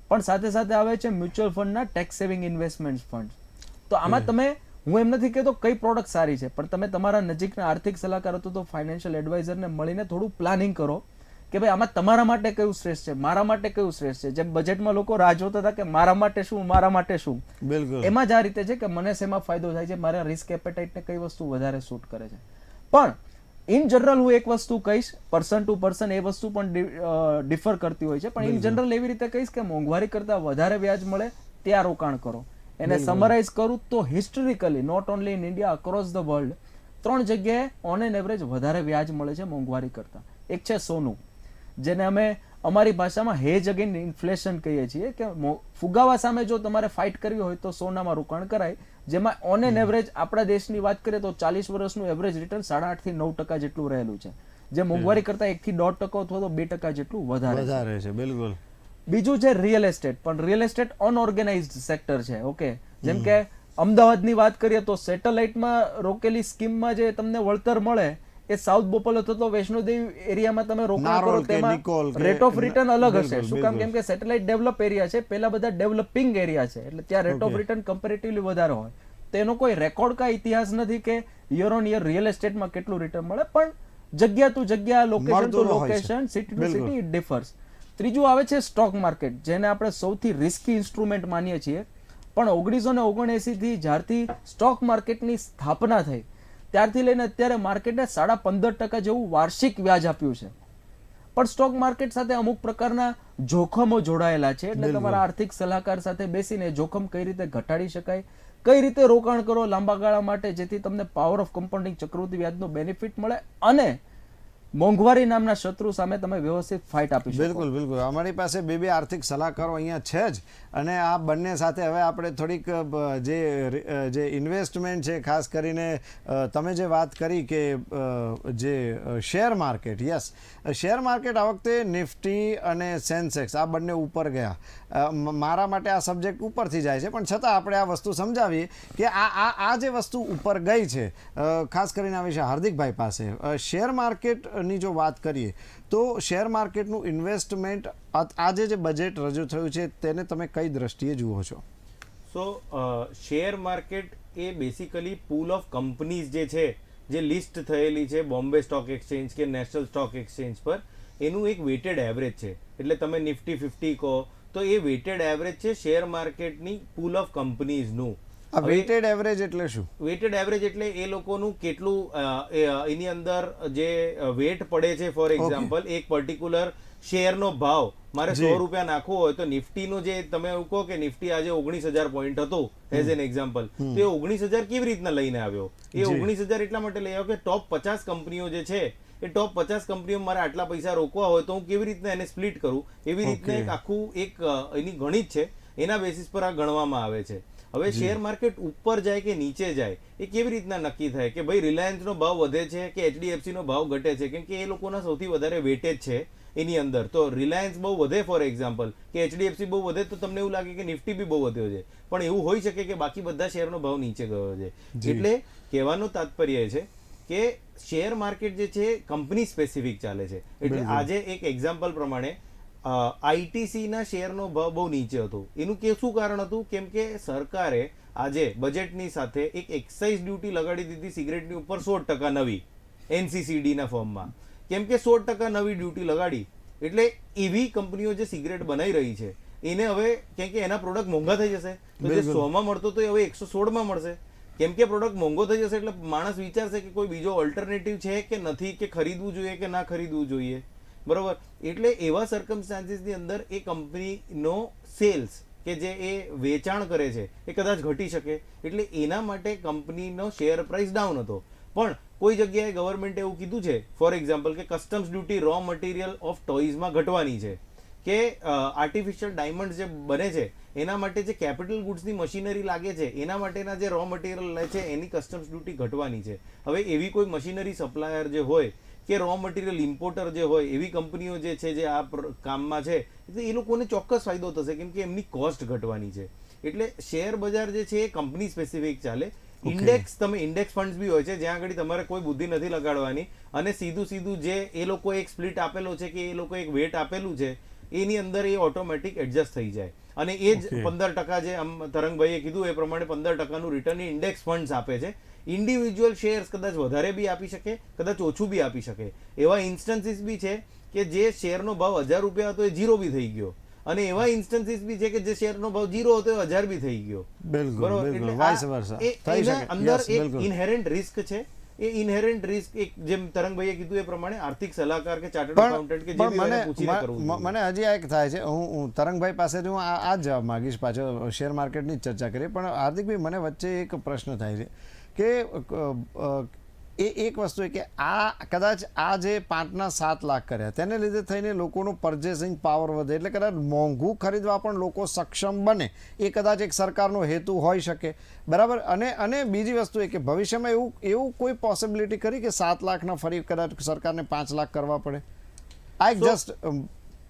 પણ સાથે સાથે આવે છે મ્યુચ્યુઅલ ફંડના ટેક્સ સેવિંગ ઇન્વેસ્ટમેન્ટ ફંડ. તો આમાં તમે, હું એમ નથી કહેતો કઈ પ્રોડક્ટ સારી છે, પણ તમે તમારા નજીકના આર્થિક સલાહકાર હતો તો ફાઇનાન્શિયલ એડવાઇઝરને મળીને થોડું પ્લાનિંગ કરો કે ભાઈ આમાં તમારા માટે કયું શ્રેષ્ઠ છે, મારા માટે કયું શ્રેષ્ઠ છે. જેમ બજેટમાં લોકો રાહ જોતા હતા કે મારા માટે શું, બિલકુલ એમાં જ આ રીતે છે કે મને શેમાં ફાયદો થાય છે, મારા રિસ્ક એપેટાઇટને કઈ વસ્તુ વધારે સૂટ કરે છે. પણ ઇન જનરલ હું એક વસ્તુ કહીશ, પર્સન ટુ પર્સન એ વસ્તુ પણ ડિફર કરતી હોય છે, પણ ઇન જનરલ એવી રીતે કહીશ કે મોંઘવારી કરતાં વધારે વ્યાજ મળે ત્યાં રોકાણ કરો. એને સમરાઇઝ કરું તો historically not only in India, across the world 3 જગ્યાએ ઓન એન એવરેજ વધારે વ્યાજ મળે છે મોંઘવારી કરતાં. એક છે સોનું, જેને અમે અમારી ભાષામાં હેજ અગેન ઇન્ફ્લેશન કહીએ છીએ, કે ફુગાવા સામે જો તમારે ફાઇટ કરવી હોય તો સોનામાં રોકાણ કરાય, જેમાં ઓન એન એવરેજ આપણા દેશની વાત કરીએ તો 40 વર્ષનું એવરેજ રિટર્ન 8.5 થી 9% જેટલું રહેલું છે, જે મોંઘવારી કરતાં 1 થી 1.5% અથવા તો 2% જેટલું વધારે છે. બિલકુલ. બીજું છે રિયલ એસ્ટેટ, પણ રિયલ એસ્ટેટ અનઓર્ગેનાઇઝડ સેક્ટર છે. ઓકે, જેમ કે અમદાવાદની વાત કરીએ તો સેટેલાઇટમાં રોકેલી સ્કીમમાં જે તમને વળતર મળે એ સાઉથ બોપલ અથવા તો વૈષ્ણોદેવી એરિયામાં તમે રોકાણ નારોલ કરો કે તેમાં નિકોલ કે રેટ ઓફ રિટર્ન અલગ હશે. બિલકુલ, શું કામ? બિલકુલ. કેમ કે સેટેલાઇટ ડેવલપ એરિયા છે, પેલા બધા ડેવલપિંગ એરિયા છે, એટલે ત્યાં રેટ ઓફ રિટર્ન કમ્પેરેટિવલી વધારે હોય. તેનો કોઈ રેકોર્ડ કા ઇતિહાસ નથી કે યર ઓન યર રિયલ એસ્ટેટમાં કેટલું રિટર્ન મળે, પણ જગ્યા ટુ જગ્યા, લોકેશન ટુ મળતું હોય છે. લોકેશન, સિટી ટુ બિલકુલ. City it differs. ત્રીજું આવે છે સ્ટોક માર્કેટ, જેને આપણે સૌથી રિસ્કી ઇન્સ્ટ્રુમેન્ટ માનીએ છીએ. પણ 1979 થી જ્યારથી સ્ટોક માર્કેટની સ્થાપના થઈ ત્યારથી લઈને અત્યારે માર્કેટે 15.5% જેવું વાર્ષિક વ્યાજ આપ્યું છે. પણ સ્ટોક માર્કેટ સાથે અમુક પ્રકારના જોખમો જોડાયેલા છે, એટલે તમારા આર્થિક સલાહકાર સાથે બેસીને જોખમ કઈ રીતે ઘટાડી શકાય, કઈ રીતે રોકાણ કરો લાંબા ગાળા માટે જેથી તમને પાવર ઓફ કમ્પાઉન્ડિંગ ચક્રવૃદ્ધિ વ્યાજનો બેનિફિટ મળે અને મોંઘવારી નામના શત્રુ સામે તમે વ્યવસ્થિત ફાઇટ આપી શકો. બિલકુલ બિલકુલ. અમારી પાસે બે આર્થિક સલાહકારો અહીંયા છે જ, અને આ બંને સાથે હવે આપણે થોડીક જે ઇન્વેસ્ટમેન્ટ છે, ખાસ કરીને તમે જે વાત કરી કે જે share market, yes, share market આ વખતે નિફ્ટી અને સેન્સેક્સ આ બંને ઉપર ગયા. મારા માટે આ સબ્જેક્ટ ઉપરથી જાય છે, પણ છતાં આપણે આ વસ્તુ સમજાવીએ કે આ જે વસ્તુ ઉપર ગઈ છે, ખાસ કરીને આ વિશે હાર્દિકભાઈ પાસે શેર માર્કેટની જો વાત કરીએ તો શેર માર્કેટનું ઇન્વેસ્ટમેન્ટ આજે જે બજેટ રજૂ થયું છે તેને તમે કઈ દ્રષ્ટિએ જુઓ છો? સો શેર માર્કેટ એ બેસિકલી પૂલ ઓફ કંપનીઝ જે છે, જે લિસ્ટ થયેલી છે બોમ્બે સ્ટોક એક્સચેન્જ કે નેશનલ સ્ટોક એક્સચેન્જ પર, એનું એક વેટેડ એવરેજ છે. એટલે તમે નિફ્ટી 50 કહો તો એ વેટેડ એવરેજ છે શેર માર્કેટની પૂલ ઓફ કંપનીઝનું. આ વેટેડ એવરેજ એટલે શું? વેટેડ એવરેજ એટલે એ લોકોનું કેટલું એની અંદર જે વેટ પડે છે. ફોર એક્ઝામ્પલ, એક પર્ટિક્યુલર શેરનો ભાવ મારે 100 રૂપિયા નાખવો હોય તો નિફ્ટીનો જે તમે એવું કહો કે નિફ્ટી આજે 19,000 પોઈન્ટ હતો એઝ એન એક્ઝામ્પલ, તો એ 19,000 કેવી રીતના લઈને આવ્યો? એ 19,000 એટલા માટે લઈ આવ્યો કે ટોપ 50 કંપનીઓ જે છે એ ટોપ 50 કંપનીઓ મારે આટલા પૈસા રોકવા હોય તો હું કેવી રીતના એને સ્પ્લિટ કરું, એવી રીતના એક આખું એક એની ગણિત છે, એના બેસિસ પર આ ગણવામાં આવે છે. હવે શેર માર્કેટ ઉપર જાય કે નીચે જાય એ કેવી રીતના નક્કી થાય કે ભાઈ રિલાયન્સનો ભાવ વધે છે કે HDFC નો ભાવ ઘટે છે? કેમ કે એ લોકોના સૌથી વધારે વેટેજ છે એની અંદર. તો રિલાયન્સ બહુ વધે ફોર એક્ઝામ્પલ કે HDFC બહુ વધે તો તમને એવું લાગે કે નિફ્ટી બી બહુ વધ્યો છે, પણ એવું હોઈ શકે કે બાકી બધા શેરનો ભાવ નીચે ગયો છે. એટલે કહેવાનું તાત્પર્ય છે કે શેર માર્કેટ જે છે કંપની સ્પેસિફિક ચાલે છે. એટલે આજે એક એક્ઝામ્પલ પ્રમાણે આઈટીસી ના શેરનો ભાવ બહુ નીચે હતો. એનું શું કારણ હતું? કેમ કે સરકારે આજે બજેટની સાથે એક એક્સાઇઝ ડ્યુટી લગાડી દીધી સિગરેટની ઉપર 16% નવી NCCD ના ફોર્મમાં. કેમ કે 16% નવી ડ્યુટી લગાડી એટલે એવી કંપનીઓ જે સિગરેટ બનાવી રહી છે એને હવે કેમ કે એના પ્રોડક્ટ મોંઘા થઈ જશે, તો જે 100 માં મળતો તો હવે 116 માં મળશે. કેમ કે પ્રોડક્ટ મોંઘો થઈ જશે એટલે માણસ વિચારશે કે કોઈ બીજો ઓલ્ટરનેટિવ છે કે નથી, કે ખરીદવું જોઈએ કે ના ખરીદવું જોઈએ, બરોબર? એટલે એવા સર્કમસ્ટાન્સીસની અંદર એ કંપનીનો સેલ્સ કે જે એ વેચાણ કરે છે એ કદાચ ઘટી શકે. એટલે એના માટે કંપનીનો શેર પ્રાઇસ ડાઉન હતો. પણ કોઈ જગ્યાએ ગવર્મેન્ટે એવું કીધું છે ફોર એક્ઝામ્પલ કે customs duty raw material of ટોયઝમાં ઘટવાની છે, કે આર્ટિફિશિયલ ડાયમંડ જે બને છે એના માટે જે કેપિટલ ગુડ્સની મશીનરી લાગે છે એના માટેના જે રો મટીરિયલ લે છે એની કસ્ટમ્સ ડ્યુટી ઘટવાની છે. હવે એવી કોઈ મશીનરી સપ્લાયર જે હોય કે રો મટીરિયલ ઇમ્પોર્ટર જે હોય એવી કંપનીઓ જે છે જે આ કામમાં છે એ લોકોને ચોક્કસ ફાયદો થશે કેમ કે એમની કોસ્ટ ઘટવાની છે. એટલે શેર બજાર જે છે એ કંપની સ્પેસિફિક ચાલે. ઇન્ડેક્સ, તમે ઇન્ડેક્સ ફંડ્સ બી હોય છે જ્યાં આગળ તમારે કોઈ બુદ્ધિ નથી લગાડવાની અને સીધું જે એ લોકો એક સ્પ્લિટ આપેલો છે કે એ લોકો એક વેટ આપેલું છે એની અંદર એ ઓટોમેટિક એડજસ્ટ થઈ જાય. અને એ જ 15% જે આમ તરંગભાઈએ કીધું એ પ્રમાણે 15%નું રિટર્ન ઇન્ડેક્સ ફંડ્સ આપે છે. ઇન્ડિવિજ્યુઅલ શેર્સ કદાચ વધારે બી આપી શકે, કદાચ ઓછું બી આપી શકે. એવા ઇન્સ્ટન્સીસ બી છે કે જે શેરનો ભાવ 1000 રૂપિયા હતો એ 0 બી થઈ ગયો, અને એવા ઇન્સ્ટન્સીસ બી છે કે જે શેરનો ભાવ 0 હતો એ 1000 બી થઈ ગયો. બરોબર? એટલે એના અંદર એક ઇનહેરન્ટ રિસ્ક છે. એ ઇનહેરન્ટ રિસ્ક એક જેમ તરંગભાઈએ કીધું એ પ્રમાણે આર્થિક સલાહકાર કે ચાર્ટર્ડ એકાઉન્ટન્ટ કે જે બી એને પૂછીને કરવું. મને હજી એક થાય છે, હું તરંગભાઈ પાસેથી હું આ જ જવાબ માંગીશ, પાછો શેર માર્કેટની જ ચર્ચા કરીએ, પણ હાર્દિકભાઈ મને વચ્ચે એક પ્રશ્ન થાય છે કે એ એક વસ્તુ એ કે આ કદાચ આ જે 5 ના 7 લાખ કર્યા તેને લીધે થઈને લોકોનો પર્ચેસિંગ પાવર વધે એટલે કદાચ મોંઘું ખરીદવા પણ લોકો સક્ષમ બને, એ કદાચ એક સરકારનો હેતુ હોઈ શકે, બરાબર? અને બીજી વસ્તુ એ કે ભવિષ્યમાં એવું કોઈ પોસિબિલિટી કરી કે 7 લાખના ફરી કદાચ સરકારને 5 લાખ કરવા પડે? આઈ જસ્ટ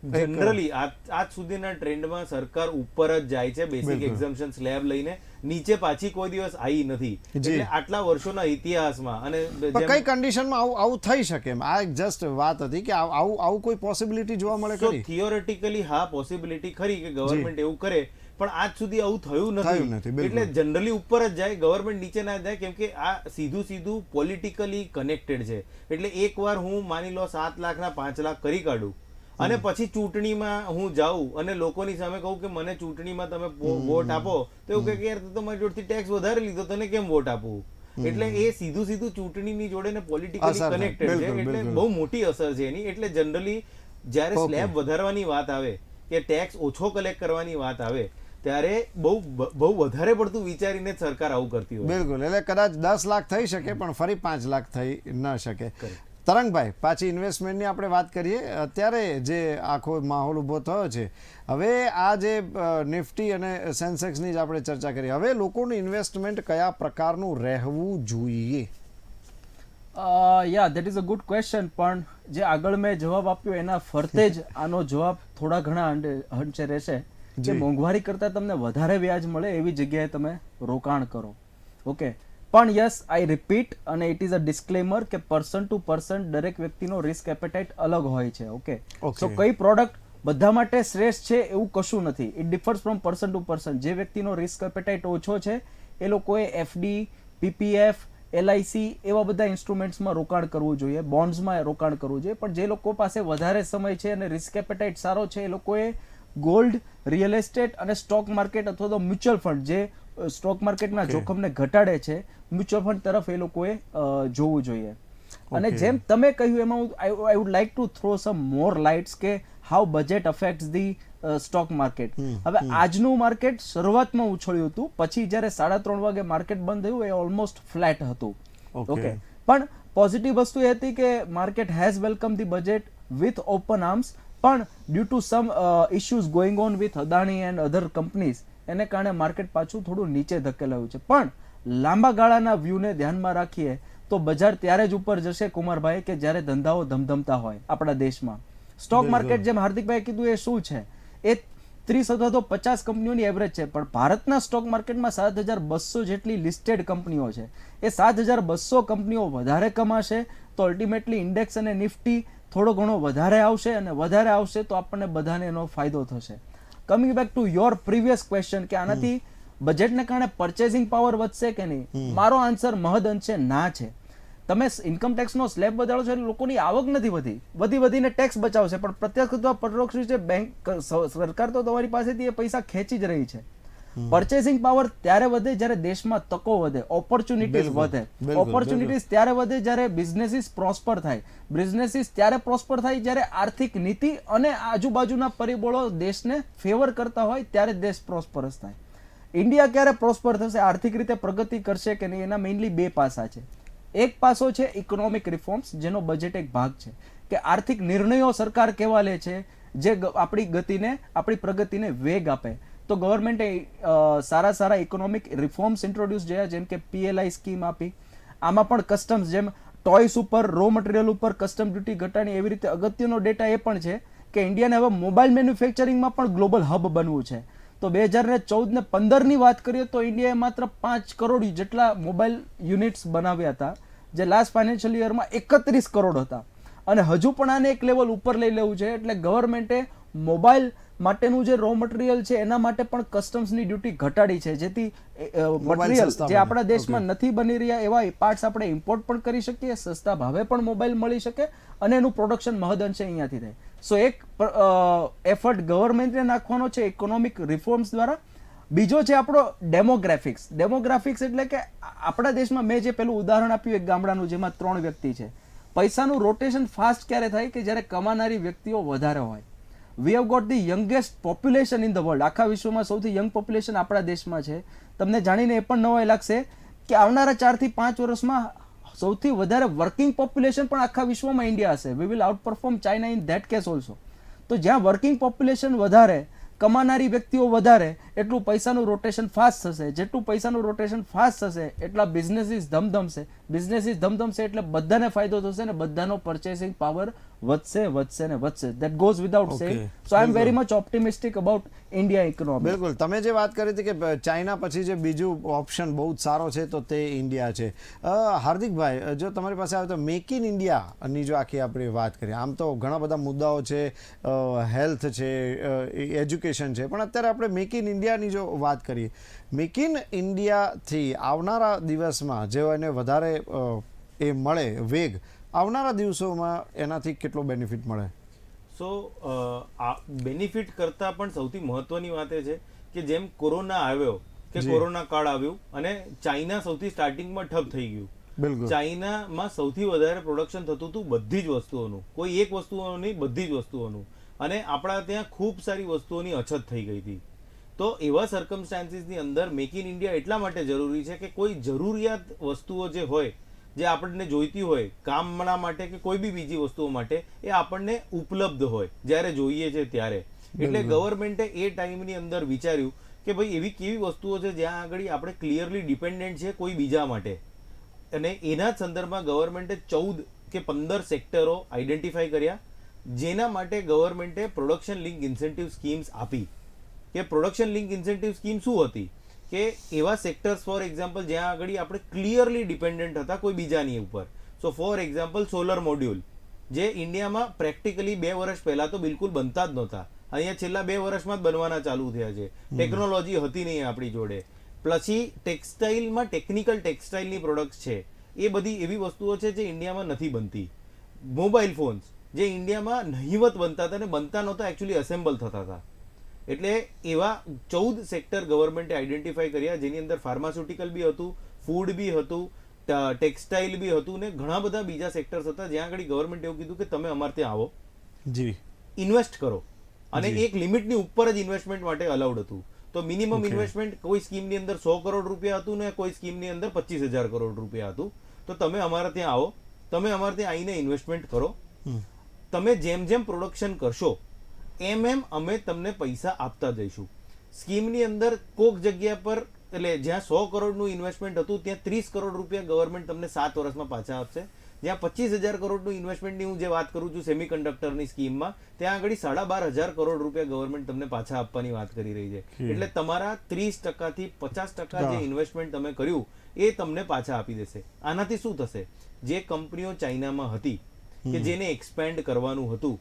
જનરલી આજ સુધીના ટ્રેન્ડમાં સરકાર ઉપર જ જાય છે બેસિક એક્ઝમ્પશન સ્લેબ લઈને, નીચે પાછી કોઈ દિવસ આવી નથી. એટલે આટલા વર્ષોના ઇતિહાસમાં અને પણ કઈ કન્ડિશનમાં આવું થઈ શકે એમ? આ જસ્ટ વાત હતી કે આવું કોઈ પોસિબિલિટી જોવા મળે ખરી? થિયોરેટિકલી હા પોસિબિલિટી ખરી કે ગવર્મેન્ટ એવું કરે, પણ આજ સુધી આવું થયું નથી. એટલે જનરલી ઉપર જ જાય, ગવર્મેન્ટ નીચે ના જાય, કેમ કે આ સીધું પોલિટિકલી કનેક્ટેડ છે. એટલે એકવાર હું માની લો 7 લાખના 5 લાખ કરી કાઢું અને પછી ચૂંટણીમાં હું જાઉં અને લોકોની સામે કહું કે મને ચૂંટણીમાં તમે વોટ આપો, તો એવું કહે કે યાર તો મારી જોડથી ટેક્સ વધારે લીધો, તને કેમ વોટ આપવું? એટલે એ સીધું ચૂંટણીની જોડે ને પોલિટિકલી કનેક્ટેડ છે. એટલે બહુ મોટી અસર છે એની. એટલે જનરલી જ્યારે સ્લેબ વધારવાની વાત આવે કે ટેક્સ ઓછો કલેક્ટ કરવાની વાત આવે, ત્યારે બહુ વધારે પડતું વિચારીને જ સરકાર આવું કરતી હોય. બિલકુલ. એટલે કદાચ 10 લાખ થઈ શકે પણ ફરી 5 લાખ થઈ ન શકે. તરંગભાઈ, પાછી ઇન્વેસ્ટમેન્ટની આપણે વાત કરીએ. અત્યારે જે આખો માહોલ ઊભો થયો છે, હવે આ જે નિફ્ટી અને સેન્સેક્સની જ આપણે ચર્ચા કરીએ, હવે લોકોનું ઇન્વેસ્ટમેન્ટ કયા પ્રકારનું રહેવું જોઈએ? Yeah, that is a good question. પણ જે આગળ મેં જવાબ આપ્યો એના ફરતે જ આનો જવાબ થોડા ઘણા અંશે રહેશે કે મોંઘવારી કરતાં તમને વધારે વ્યાજ મળે એવી જગ્યાએ તમે રોકાણ કરો. ઓકે, પણ યસ, આઈ રિપીટ, અને ઇટ ઇઝ અ ડિસ્ક્લેમર કે પર્સન ટુ પર્સન દરેક વ્યક્તિનો રિસ્ક એપેટાઇટ અલગ હોય છે. ઓકે, સો કઈ પ્રોડક્ટ બધા માટે શ્રેષ્ઠ છે એવું કશું નથી. It differs from person to person. જે વ્યક્તિનો રિસ્ક એપેટાઇટ ઓછો છે એ લોકોએ એફડી, પીપીએફ, એલઆઈસી એવા બધા ઇન્સ્ટ્રુમેન્ટ્સમાં રોકાણ કરવું જોઈએ, બોન્ડ્સમાં રોકાણ કરવું જોઈએ. પણ જે લોકો પાસે વધારે સમય છે અને રિસ્ક એપેટાઇટ સારો છે એ લોકોએ ગોલ્ડ, રિયલ એસ્ટેટ અને સ્ટોક માર્કેટ અથવા તો મ્યુચ્યુઅલ ફંડ, જે સ્ટોક માર્કેટના જોખમને ઘટાડે છે, મ્યુચ્યુઅલ ફંડ તરફ એ લોકોએ જોવું જોઈએ. અને જેમ તમે કહ્યું એમાં I would like to throw some more lights કે how budget affects the stock market. હવે આજનું માર્કેટ શરૂઆતમાં ઉછળ્યું હતું, પછી જ્યારે 3:30 વાગે માર્કેટ બંધ થયું એ ઓલમોસ્ટ ફ્લેટ હતું. ઓકે, પણ પોઝિટિવ વસ્તુ એ હતી કે market has welcome the budget with open arms. પણ due to some issues going on with Adani and other companies, એને કારણે માર્કેટ પાછું થોડું નીચે ધકેલાયું છે. પણ લાંબા ગાળાના વ્યૂને ધ્યાનમાં રાખીએ તો બજાર ત્યારે જ ઉપર જશે કુમારભાઈ કે જ્યારે ધંધાઓ ધમધમતા હોય આપણા દેશમાં. સ્ટોક માર્કેટ જેમ હાર્દિકભાઈ કીધું એ શું છે, એ 30 અથવા તો 50 કંપનીઓની એવરેજ છે. પણ ભારતના સ્ટોક માર્કેટમાં 7200 જેટલી લિસ્ટેડ કંપનીઓ છે. એ 7200 કંપનીઓ વધારે કમાશે તો અલ્ટિમેટલી ઇન્ડેક્સ અને નિફ્ટી થોડો ઘણો વધારે આવશે, અને વધારે આવશે તો આપણને બધાને એનો ફાયદો થશે. Coming back to your previous question કે આનાથી બજેટને કારણે પરચેસિંગ પાવર વધશે કે નહીં, મારો આન્સર મહદ અંશે ના છે. તમે ઇન્કમ ટેક્સનો સ્લેબ વધારો છો એટલે લોકોની આવક નથી વધીને ટેક્સ બચાવશે, પણ પ્રત્યક્ષ અથવા પરોક્ષ રીતે બેંક સરકાર તો તમારી પાસેથી એ પૈસા ખેંચી જ રહી છે. પરચેસિંગ પાવર ત્યારે વધે જ્યારે દેશમાં તકો વધે, ઓપોર્ચ્યુનિટીઝ વધે. ઓપોર્ચ્યુનિટીઝ ત્યારે વધે જ્યારે બિઝનેસીસ પ્રોસ્પર થાય. બિઝનેસીસ ત્યારે પ્રોસ્પર થાય જ્યારે આર્થિક નીતિ અને આજુબાજુના પરિબળો દેશને ફેવર કરતા હોય, ત્યારે દેશ પ્રોસ્પરસ થાય. ઇન્ડિયા ક્યારે પ્રોસ્પર થશે, આર્થિક રીતે પ્રગતિ કરશે કે નહીં, એના મેઇનલી બે પાસા છે. એક પાસો છે ઇકોનોમિક રિફોર્મ્સ, જેનો બજેટ એક ભાગ છે કે આર્થિક નિર્ણયો સરકાર કેવા લે છે જે આપણી પ્રગતિને વેગ આપે. તો ગવર્મેન્ટે સારા ઇકોનોમિક રિફોર્મ્સ ઇન્ટ્રોડ્યુસ કર્યા, જેમ કે પીએલઆઈ સ્કીમ આપી. આમાં પણ કસ્ટમ્સ, જેમ ટોયસ ઉપર, રો મટીરિયલ ઉપર કસ્ટમ ડ્યુટી ઘટાડી, એવી રીતે અગત્યનો ડેટા એ પણ છે કે ઇન્ડિયાને હવે મોબાઈલ મેન્યુફેક્ચરિંગમાં પણ ગ્લોબલ હબ બનવું છે. તો 2014 ને 15 ની વાત કરીએ તો ઇન્ડિયાએ માત્ર 5 કરોડ જેટલા મોબાઈલ યુનિટ્સ બનાવ્યા હતા, જે લાસ્ટ ફાઇનાન્શિયલ યરમાં 31 કરોડ હતા. અને હજુ પણ આને એક લેવલ ઉપર લઈ લેવું છે. એટલે ગવર્મેન્ટે મોબાઈલ માટેનું જે રો મટીરિયલ છે એના માટે પણ કસ્ટમ્સની ડ્યુટી ઘટાડી છે, જેથી મટીરિયલ જે આપણા દેશમાં નથી બની રહ્યા એવા પાર્ટ્સ આપણે ઇમ્પોર્ટ પણ કરી શકીએ, સસ્તા ભાવે પણ મોબાઈલ મળી શકે અને એનું પ્રોડક્શન મહદઅંશે અહીંયાથી થાય. સો એક એફર્ટ ગવર્મેન્ટને નાખવાનો છે ઇકોનોમિક રિફોર્મ્સ દ્વારા. બીજો છે આપણો ડેમોગ્રાફિક્સ. ડેમોગ્રાફિક્સ એટલે કે આપણા દેશમાં મેં જે પેલું ઉદાહરણ આપ્યું એક ગામડાનું જેમાં 3 વ્યક્તિ છે, પૈસાનું રોટેશન ફાસ્ટ ક્યારે થાય કે જ્યારે કમાનારી વ્યક્તિઓ વધારે હોય. We have got the youngest population in the world. આખા વિશ્વમાં સૌથી યંગ પોપ્યુલેશન આપણા દેશમાં છે. તમને જાણીને એ પણ નવાઈ લાગશે કે આવનારા 4 થી 5 વર્ષમાં સૌથી વધારે વર્કિંગ પોપ્યુલેશન પણ આખા વિશ્વમાં ઇન્ડિયા હશે. We will out perform China in that case also. તો જ્યાં વર્કિંગ પોપ્યુલેશન વધારે, કમાનારી વ્યક્તિઓ વધારે, એટલું પૈસાનું રોટેશન ફાસ્ટ થશે. જેટલું પૈસાનું રોટેશન ફાસ્ટ થશે એટલા બિઝનેસીસ ધમધમશે. બિઝનેસીસ ધમધમશે એટલે બધાને ફાયદો થશે ને બધાનો પરચેસિંગ પાવર વધશે ને વધશે. That goes without Okay. Saying. So I am very much optimistic about India economy. બિલકુલ, તમે જે વાત કરી હતી કે ચાઇના પછી જે બીજું ઓપ્શન બહુ જ સારો છે તો તે ઇન્ડિયા છે. હાર્દિકભાઈ, જો તમારી પાસે આવે તો મેક ઇન ઇન્ડિયાની જો આખી આપણે વાત કરીએ, આમ તો ઘણા બધા મુદ્દાઓ છે, હેલ્થ છે, એજ્યુકેશન છે, પણ અત્યારે આપણે મેક ઇન ઇન્ડિયાની જો વાત કરીએ, મેક ઇન ઇન્ડિયાથી આવનારા દિવસમાં જો એને વધારે એ મળે વેગ, આવનારા દિવસોમાં એનાથી કેટલો બેનિફિટ મળે? સો આ બેનિફિટ કરતાં પણ સૌથી મહત્વની વાત એ છે કે જેમ કોરોના આવ્યો કે જી. કોરોના કાળ આવ્યું અને ચાઇના સૌથી સ્ટાર્ટિંગમાં ઠપ થઈ ગયું. બિલકુલ. ચાઇનામાં સૌથી વધારે પ્રોડક્શન થતું હતું બધી જ વસ્તુઓનું, કોઈ એક વસ્તુઓનું નહીં, બધી જ વસ્તુઓનું. અને આપણા ત્યાં ખૂબ સારી વસ્તુઓની અછત થઈ ગઈ હતી. તો એવા સર્કમસ્ટાન્સીસની અંદર મેક ઇન ઇન્ડિયા એટલા માટે જરૂરી છે કે કોઈ જરૂરિયાત વસ્તુઓ જે હોય, જે આપણને જોઈતી હોય કામના માટે કે કોઈ બી બીજી વસ્તુઓ માટે, એ આપણને ઉપલબ્ધ હોય જ્યારે જોઈએ છે ત્યારે. એટલે ગવર્મેન્ટે એ ટાઈમની અંદર વિચાર્યું કે ભાઈ એવી કેવી વસ્તુઓ છે જ્યાં આગળ આપણે ક્લિયરલી ડિપેન્ડન્ટ છે કોઈ બીજા માટે. અને એના જ સંદર્ભમાં ગવર્મેન્ટે 14 કે 15 સેક્ટરો આઈડેન્ટિફાઈ કર્યા, જેના માટે ગવર્મેન્ટે પ્રોડક્શન લિંક ઇન્સેન્ટિવ સ્કીમ્સ આપી. કે પ્રોડક્શન લિંક ઇન્સેન્ટિવ સ્કીમ શું હતી કે એવા સેક્ટર્સ ફોર એક્ઝામ્પલ જ્યાં આગળ આપણે ક્લિયરલી ડિપેન્ડન્ટ હતા કોઈ બીજાની ઉપર. સો ફોર એક્ઝામ્પલ સોલર મોડ્યુલ, જે ઇન્ડિયામાં પ્રેક્ટિકલી 2 વર્ષ પહેલા તો બિલકુલ બનતા જ નહોતા, અહીંયા છેલ્લા 2 વર્ષમાં જ બનવાના ચાલુ થયા છે. ટેકનોલોજી હતી નહીં આપણી જોડે. પછી ટેક્સટાઇલમાં ટેકનિકલ ટેક્સટાઇલની પ્રોડક્ટ્સ છે, એ બધી એવી વસ્તુઓ છે જે ઇન્ડિયામાં નથી બનતી. મોબાઈલ ફોન્સ જે ઇન્ડિયામાં નહિવત બનતા હતા ને બનતા નહોતા, એકચ્યુઅલી અસેમ્બલ થતા હતા. એટલે એવા 14 સેક્ટર ગવર્મેન્ટે આઈડેન્ટિફાઈ કર્યા, જેની અંદર ફાર્માસ્યુટિકલ બી હતું, ફૂડ બી હતું, ટેક્સટાઇલ બી હતું ને ઘણા બધા બીજા સેક્ટર્સ હતા, જ્યાં આગળ ગવર્મેન્ટ એવું કીધું કે તમે અમારે ત્યાં આવો, જી, ઇન્વેસ્ટ કરો. અને એક લિમિટની ઉપર જ ઇન્વેસ્ટમેન્ટ માટે અલાઉડ હતું. તો મિનિમમ ઇન્વેસ્ટમેન્ટ કોઈ સ્કીમની અંદર 100 કરોડ રૂપિયા હતું ને કોઈ સ્કીમની અંદર 25,000 કરોડ રૂપિયા હતું. તો તમે અમારા ત્યાં આવો, તમે અમારે ત્યાં આવીને ઇન્વેસ્ટમેન્ટ કરો, તમે જેમ જેમ પ્રોડક્શન કરશો એમ એમ અમે તમને પૈસા આપતા જઈશું. સ્કીમની અંદર કોક જગ્યા પર એટલે જ્યાં 100 કરોડનું ઇન્વેસ્ટમેન્ટ હતું ત્યાં 30 કરોડ રૂપિયા ગવર્મેન્ટ તમને 7 વર્ષમાં પાછા આપશે. જ્યાં 25,000 કરોડનું ઇન્વેસ્ટમેન્ટની હું જે વાત કરું છું સેમિકન્ડક્ટરની સ્કીમમાં, ત્યાં આગળ 12,500 કરોડ રૂપિયા ગવર્મેન્ટ તમને પાછા આપવાની વાત કરી રહી છે. એટલે તમારા 30% થી 50% જે ઇન્વેસ્ટમેન્ટ તમે કર્યું એ તમને પાછા આપી દેશે. આનાથી શું થશે, જે કંપનીઓ ચાઇનામાં હતી કે જેને એક્સપેન્ડ કરવાનું હતું,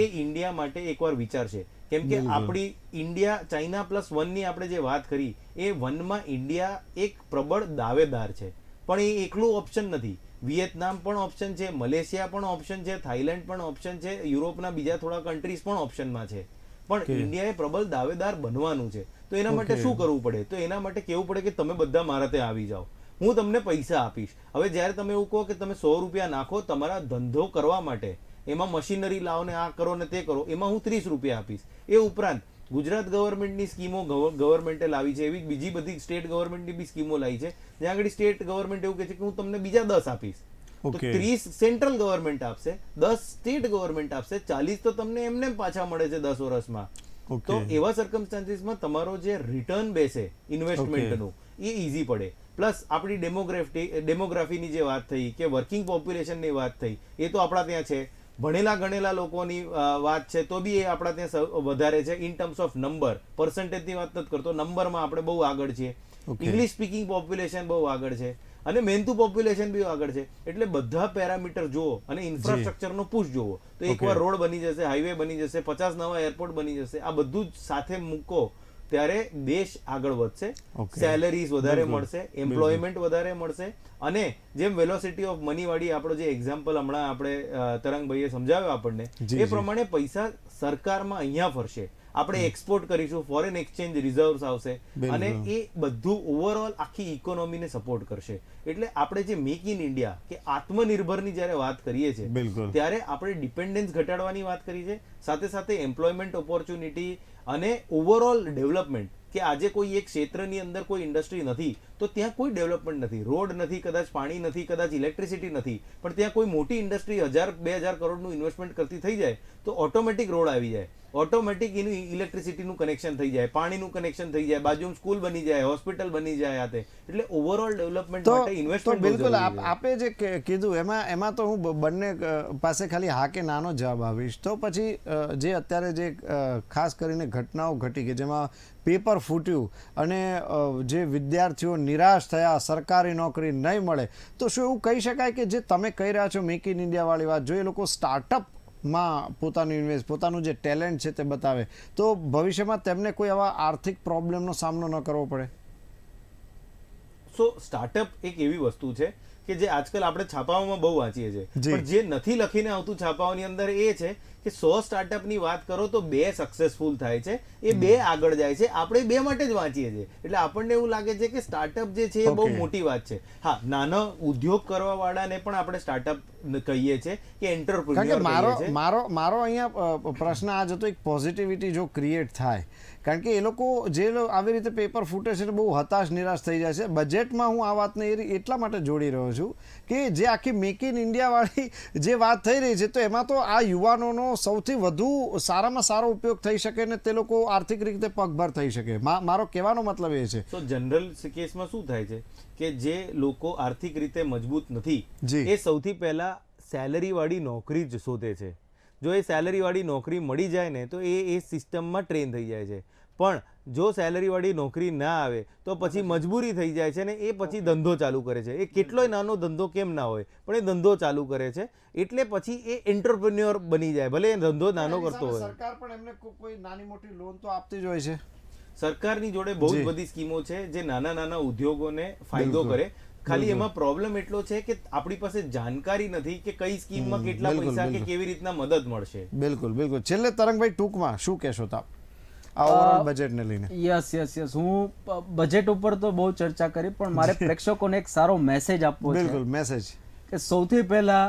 એ ઇન્ડિયા માટે એકવાર વિચારશે. કેમ કે આપણી ઇન્ડિયા ચાઇના +1 ની આપણે જે વાત કરી, એ 1 માં ઇન્ડિયા એક પ્રબળ દાવેદાર છે. પણ એ એકલું ઓપ્શન નથી. વિયેતનામ પણ ઓપ્શન છે, મલેશિયા પણ ઓપ્શન છે, થાઈલેન્ડ પણ ઓપ્શન છે, યુરોપના બીજા થોડા કન્ટ્રીઝ પણ ઓપ્શનમાં છે. પણ ઇન્ડિયાએ પ્રબળ દાવેદાર બનવાનું છે. તો એના માટે શું કરવું પડે? તો એના માટે કહેવું પડે કે તમે બધા મારા ત્યાં આવી જાઓ, હું તમને પૈસા આપીશ. હવે જ્યારે તમે એવું કહો કે તમે 100 રૂપિયા નાખો તમારા ધંધો કરવા માટે, એમાં મશીનરી લાવો ને આ કરો ને તે કરો, એમાં હું 30 રૂપિયા આપીશ. એ ઉપરાંત ગુજરાત ગવર્મેન્ટની સ્કીમો ગવર્મેન્ટે લાવી છે, એવી બીજી બધી સ્ટેટ ગવર્મેન્ટની બી સ્કીમો લાવી છે, જ્યાં આગળ સ્ટેટ ગવર્મેન્ટ એવું કહે છે કે હું તમને બીજા 10 આપીશ. તો 30 સેન્ટ્રલ ગવર્મેન્ટ આપશે, 10 સ્ટેટ ગવર્મેન્ટ આપશે, 40 તો તમને એમને પાછા મળે છે 10 વર્ષમાં. તો એવા સર્કમસ્ટાન્સીસમાં તમારો જે રિટર્ન બેસે ઇન્વેસ્ટમેન્ટનું એ ઈઝી પડે. પ્લસ આપણી ડેમોગ્રાફીની જે વાત થઈ કે વર્કિંગ પોપ્યુલેશનની વાત થઈ, એ તો આપણા ત્યાં છે. ભણેલા ગણેલા લોકોની વાત છે તો બી એ આપણા ત્યાં વધારે છે ઇન ટર્મ્સ ઓફ નંબર. પર્સન્ટેજની વાત નથી કરતો, નંબરમાં આપણે બહુ આગળ છીએ. ઇંગ્લિશ સ્પીકિંગ પોપ્યુલેશન બહુ આગળ છે અને મહેનતુ પોપ્યુલેશન બી આગળ છે. એટલે બધા પેરામીટર જુઓ અને ઇન્ફ્રાસ્ટ્રક્ચરનો પુશ જુઓ તો એકવાર રોડ બની જશે, હાઈવે બની જશે, 50 નવા એરપોર્ટ બની જશે. આ બધું જ સાથે મૂકો ત્યારે દેશ આગળ વધશે, સેલેરીઝ વધારે મળશે, એમ્પ્લોયમેન્ટ વધારે મળશે. અને જેમ વેલોસિટી ઓફ મની વાળી આપણો જે એક્ઝામ્પલ હમણાં આપણે તરંગભાઈએ સમજાવ્યો આપણને, એ પ્રમાણે પૈસા સરકારમાં અહીંયા ફરશે, આપણે એક્સપોર્ટ કરીશું, ફોરેન એક્સચેન્જ રિઝર્વ્સ આવશે અને એ બધું ઓવરઓલ આખી ઇકોનોમીને સપોર્ટ કરશે. એટલે આપણે જે મેક ઇન ઇન્ડિયા કે આત્મનિર્ભરની જ્યારે વાત કરીએ છીએ ત્યારે આપણે ડિપેન્ડન્સ ઘટાડવાની વાત કરી છે, સાથે સાથે એમ્પ્લોયમેન્ટ ઓપોર્ચ્યુનિટી અને ઓવરઓલ ડેવલપમેન્ટ. કે આજે કોઈ એક ક્ષેત્રની અંદર કોઈ ઇન્ડસ્ટ્રી નથી તો ત્યાં કોઈ ડેવલપમેન્ટ નથી, રોડ નથી, કદાચ પાણી નથી, કદાચ ઇલેક્ટ્રિસિટી નથી, પણ ત્યાં કોઈ મોટી ઇન્ડસ્ટ્રી 1,000-2,000 કરોડનું ઇન્વેસ્ટમેન્ટ કરતી થઈ જાય તો ઓટોમેટિક રોડ આવી જાય. ઓટોમેટિક એનું ઇલેક્ટ્રિસિટીનું કનેક્શન થઈ જાય, પાણીનું કનેક્શન થઈ જાય, બાજુમાં સ્કૂલ બની જાય, હોસ્પિટલ બની જાય. આ એટલે ઓવરઓલ ડેવલપમેન્ટ માટે તો ઇન્વેસ્ટમેન્ટ બિલકુલ આપે જે કીધું એમાં તો હું બંને પાસે ખાલી હા કે નાનો જવાબ આવીશ. તો પછી જે અત્યારે જે ખાસ કરીને ઘટનાઓ ઘટી કે જેમાં પેપર ફૂટ્યું અને જે વિદ્યાર્થીઓ નિરાશ થયા, સરકારી નોકરી નહીં મળે, તો શું એવું કહી શકાય કે જે તમે કહી રહ્યા છો મેક ઇન ઇન્ડિયાવાળી વાત, જો એ લોકો સ્ટાર્ટઅપમાં પોતાનું જે ટેલેન્ટ છે તે બતાવે તો ભવિષ્યમાં તેમને કોઈ આવા આર્થિક પ્રોબ્લેમનો સામનો ન કરવો પડે? સો સ્ટાર્ટઅપ એક એવી વસ્તુ છે કે જે આજકાલ આપણે છાપાઓમાં બહુ વાંચીએ છીએ, જી. પણ જે નથી લખીને આવતું છાપાઓની અંદર એ છે કે 100 સ્ટાર્ટઅપની વાત કરો તો 2 સક્સેસફુલ થાય છે, એ 2 આગળ જાય છે. આપણે 2 માટે જ વાંચીએ છીએ, એટલે આપણને એવું લાગે છે કે સ્ટાર્ટઅપ જે છે એ બહુ Okay. મોટી વાત છે. હા, નાનો ઉદ્યોગ કરવા વાળાને પણ આપણે સ્ટાર્ટઅપ કહીએ છીએ કે કારણ કે એન્ટરપ્રિન્યોર કહીએ છીએ. મારો અહીંયા પ્રશ્ન આ જ હતો, એક પોઝિટિવિટી જો ક્રિએટ થાય, કારણ કે એ લોકો આવી રીતે પેપર ફૂટે છે બહુ હતાશ નિરાશ થઈ જાય છે. બજેટમાં હું આ વાતને એટલા માટે જોડી રહ્યો છું કે જે આખી મેક ઇન ઇન્ડિયાવાળી જે વાત થઈ રહી છે તો એમાં તો આ યુવાનોનો સૌથી વધુ સારામાં સારો ઉપયોગ થઈ શકે ને તે લોકો આર્થિક રીતે પગભર થઈ શકે. મારો કહેવાનો મતલબ એ છે. તો જનરલ કેસમાં શું થાય છે કે જે લોકો આર્થિક રીતે મજબૂત નથી, જી. એ સૌથી પહેલા સેલરી વાળી નોકરી જ શોધે છે. જો એ સેલરી વાળી નોકરી મળી જાય ને તો એ સિસ્ટમમાં ટ્રેન થઈ જાય છે. પણ જો સેલરી વાળી નોકરી ના આવે તો પછી મજબૂરી થઈ જાય છે ને એ પછી ધંધો ચાલુ કરે છે. એ કેટલોય નાનો ધંધો કેમ ના હોય, પણ એ ધંધો ચાલુ કરે છે, એટલે પછી એ એન્ટરપ્રિન્યોર બની જાય, ભલે એ ધંધો નાનો કરતો હોય. સરકાર પણ એમને કોઈ નાની મોટી લોન તો આપતી જ હોય છે. સરકારની જોડે બહુ જ જી. બધી સ્કીમો છે જે નાના નાના ઉદ્યોગોને ફાયદો કરે. ખાલી એમાં પ્રોબ્લેમ એટલો છે કે આપણી પાસે જાણકારી નથી કે કઈ સ્કીમમાં કેટલા બિલકુલ, પૈસા કે બિલકુલ. કેવી રીતના મદદ મળશે. બિલકુલ. છેલ્લે તરંગભાઈ ટૂંકમાં શું કહેશો આપ આ ઓવરઓલ બજેટને લઈને? યસ હું બજેટ ઉપર તો બહુ ચર્ચા કરી, પણ મારે પ્રેક્ષકોને એક સારો મેસેજ આપવો છે બિલકુલ મેસેજ કે સૌથી પહેલા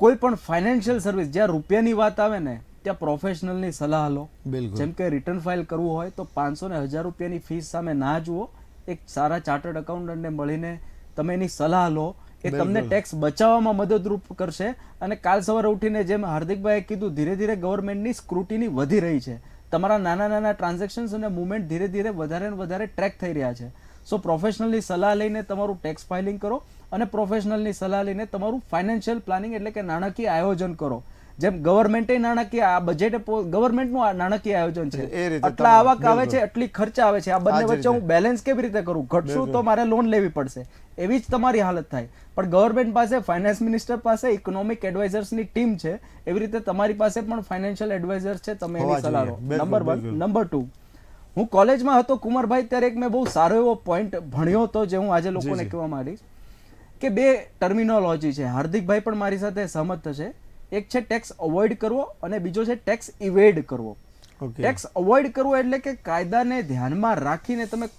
કોઈ પણ ફાઇનાન્શિયલ સર્વિસ જ્યાં રૂપિયાની વાત આવે ને ત્યાં પ્રોફેશનલની સલાહ લો. બિલકુલ. જેમ કે રિટર્ન ફાઇલ કરવું હોય તો 500 ને 1000 રૂપિયાની ફીસ સામે ના જુઓ, એક સારા ચાર્ટર્ડ એકાઉન્ટન્ટને મળીને તમે એની સલાહ લો, એ બિલકુલ. તમને ટેક્સ બચાવવામાં મદદરૂપ કરશે. અને કાલ સવારે ઉઠીને જેમ હાર્દિકભાઈએ કીધું, ધીરે ધીરે ગવર્મેન્ટની સ્ક્રુટિની વધી રહી છે, તમારા નાના નાના ટ્રાન્ઝેક્શન્સ અને મુવમેન્ટ ધીરે ધીરે વધારે ને વધારે ટ્રેક થઈ રહ્યા છે. સો પ્રોફેશનલની સલાહ લઈને તમારું ટેક્સ ફાઇલિંગ કરો અને પ્રોફેશનલની સલાહ લઈને તમારું ફાઇનાન્શિયલ પ્લાનિંગ એટલે કે નાણાકીય આયોજન કરો. જેમ ગવર્મેન્ટે નાણાકીય આ બજેટ ગવર્મેન્ટનું આ નાણાકીય આયોજન છે, એ રીતે આટલા આવક આવે બિલકુલ. છે, આટલી ખર્ચા આવે છે, આ બંને આ જ વચ્ચે હું રીતે. બેલેન્સ કેવી રીતે કરું? ઘટશું તો મારે લોન લેવી પડશે, એવી જ તમારી હાલત થાય. પણ ગવર્મેન્ટ પાસે, ફાઇનાન્સ મિનિસ્ટર પાસે ઇકોનોમિક એડવાઇઝર્સની ટીમ છે, એવી રીતે તમારી પાસે પણ ફાઇનાન્શિયલ એડવાઇઝર્સ છે, તમે હોવા એની સલાહ લો. જોઈએ. બિલકુલ, નંબર 1. બિલકુલ. નંબર 2, હું કોલેજમાં હતો કુમારભાઈ, ત્યારે એક મેં બહુ સારો એવો પોઈન્ટ ભણ્યો હતો જે હું આજે લોકોને જી. કહેવા માંગીશ કે 2 ટર્મિનોલોજી છે, હાર્દિકભાઈ પણ મારી સાથે સહમત થશે. એક છે ટેક્સ અવોઇડ કરવો અને બીજો છે ટેક્સ ઇવેડ કરવો. ઓકે. ટેક્સ અવોઇડ કરવો એટલે કે કાયદાને ધ્યાનમાં રાખીને તમે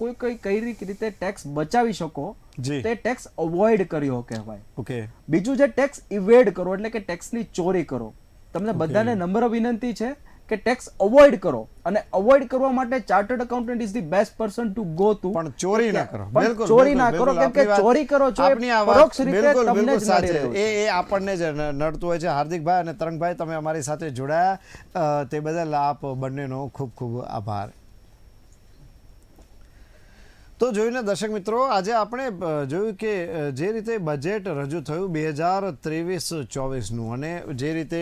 કઈ રીતે ટેક્સ બચાવી શકો, જી. તે ટેક્સ અવોઇડ કર્યો કહેવાય. ઓકે. બીજું છે ટેક્સ ઇવેડ કરો એટલે કે ટેક્સની ચોરી કરો. તમને બધાને નમ્ર વિનંતી છે કે ટેક્સ અવોઇડ કરો, અને અવોઇડ કરવા માટે chartered accountant is the best person to go two. પણ ચોરી ના કરો. પણ બિલકુલ, ચોરી બિલકુલ, ના કરો, બિલકુલ. કેમ કે આપની વાત- ચોરી કરો છો એ આપની આ વાત પરોક્ષ રીતે બિલકુલ, તમને બિલકુલ જ સાચી નડી રહ્યું છે. છે. એ આપણને જ નડતું હોય છે. હાર્દિકભાઈ અને તરંગભાઈ, તમે અમારી સાથે જોડાયા તે બદલ આપ બંનેનો ખૂબ ખૂબ આભાર. તો જોઈને દર્શક મિત્રો, આજે આપણે જોયું કે જે રીતે બજેટ રજૂ થયું 2023-24નું, અને જે રીતે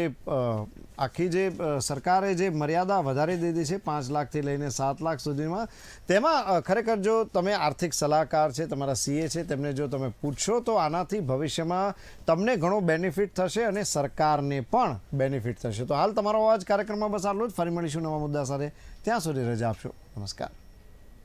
આખી જે સરકારે જે મર્યાદા વધારી દીધી છે 5 લાખથી લઈને 7 લાખ સુધીમાં, તેમાં ખરેખર જો તમે આર્થિક સલાહકાર છે, તમારા સીએ છે, તેમને જો તમે પૂછશો તો આનાથી ભવિષ્યમાં તમને ઘણો બેનિફિટ થશે અને સરકારને પણ બેનિફિટ થશે. તો હાલ તમારો અવાજ કાર્યક્રમમાં બસ આટલું જ. ફરી મળીશું નવા મુદ્દા સાથે. ત્યાં સુધી રજા આપશો. નમસ્કાર.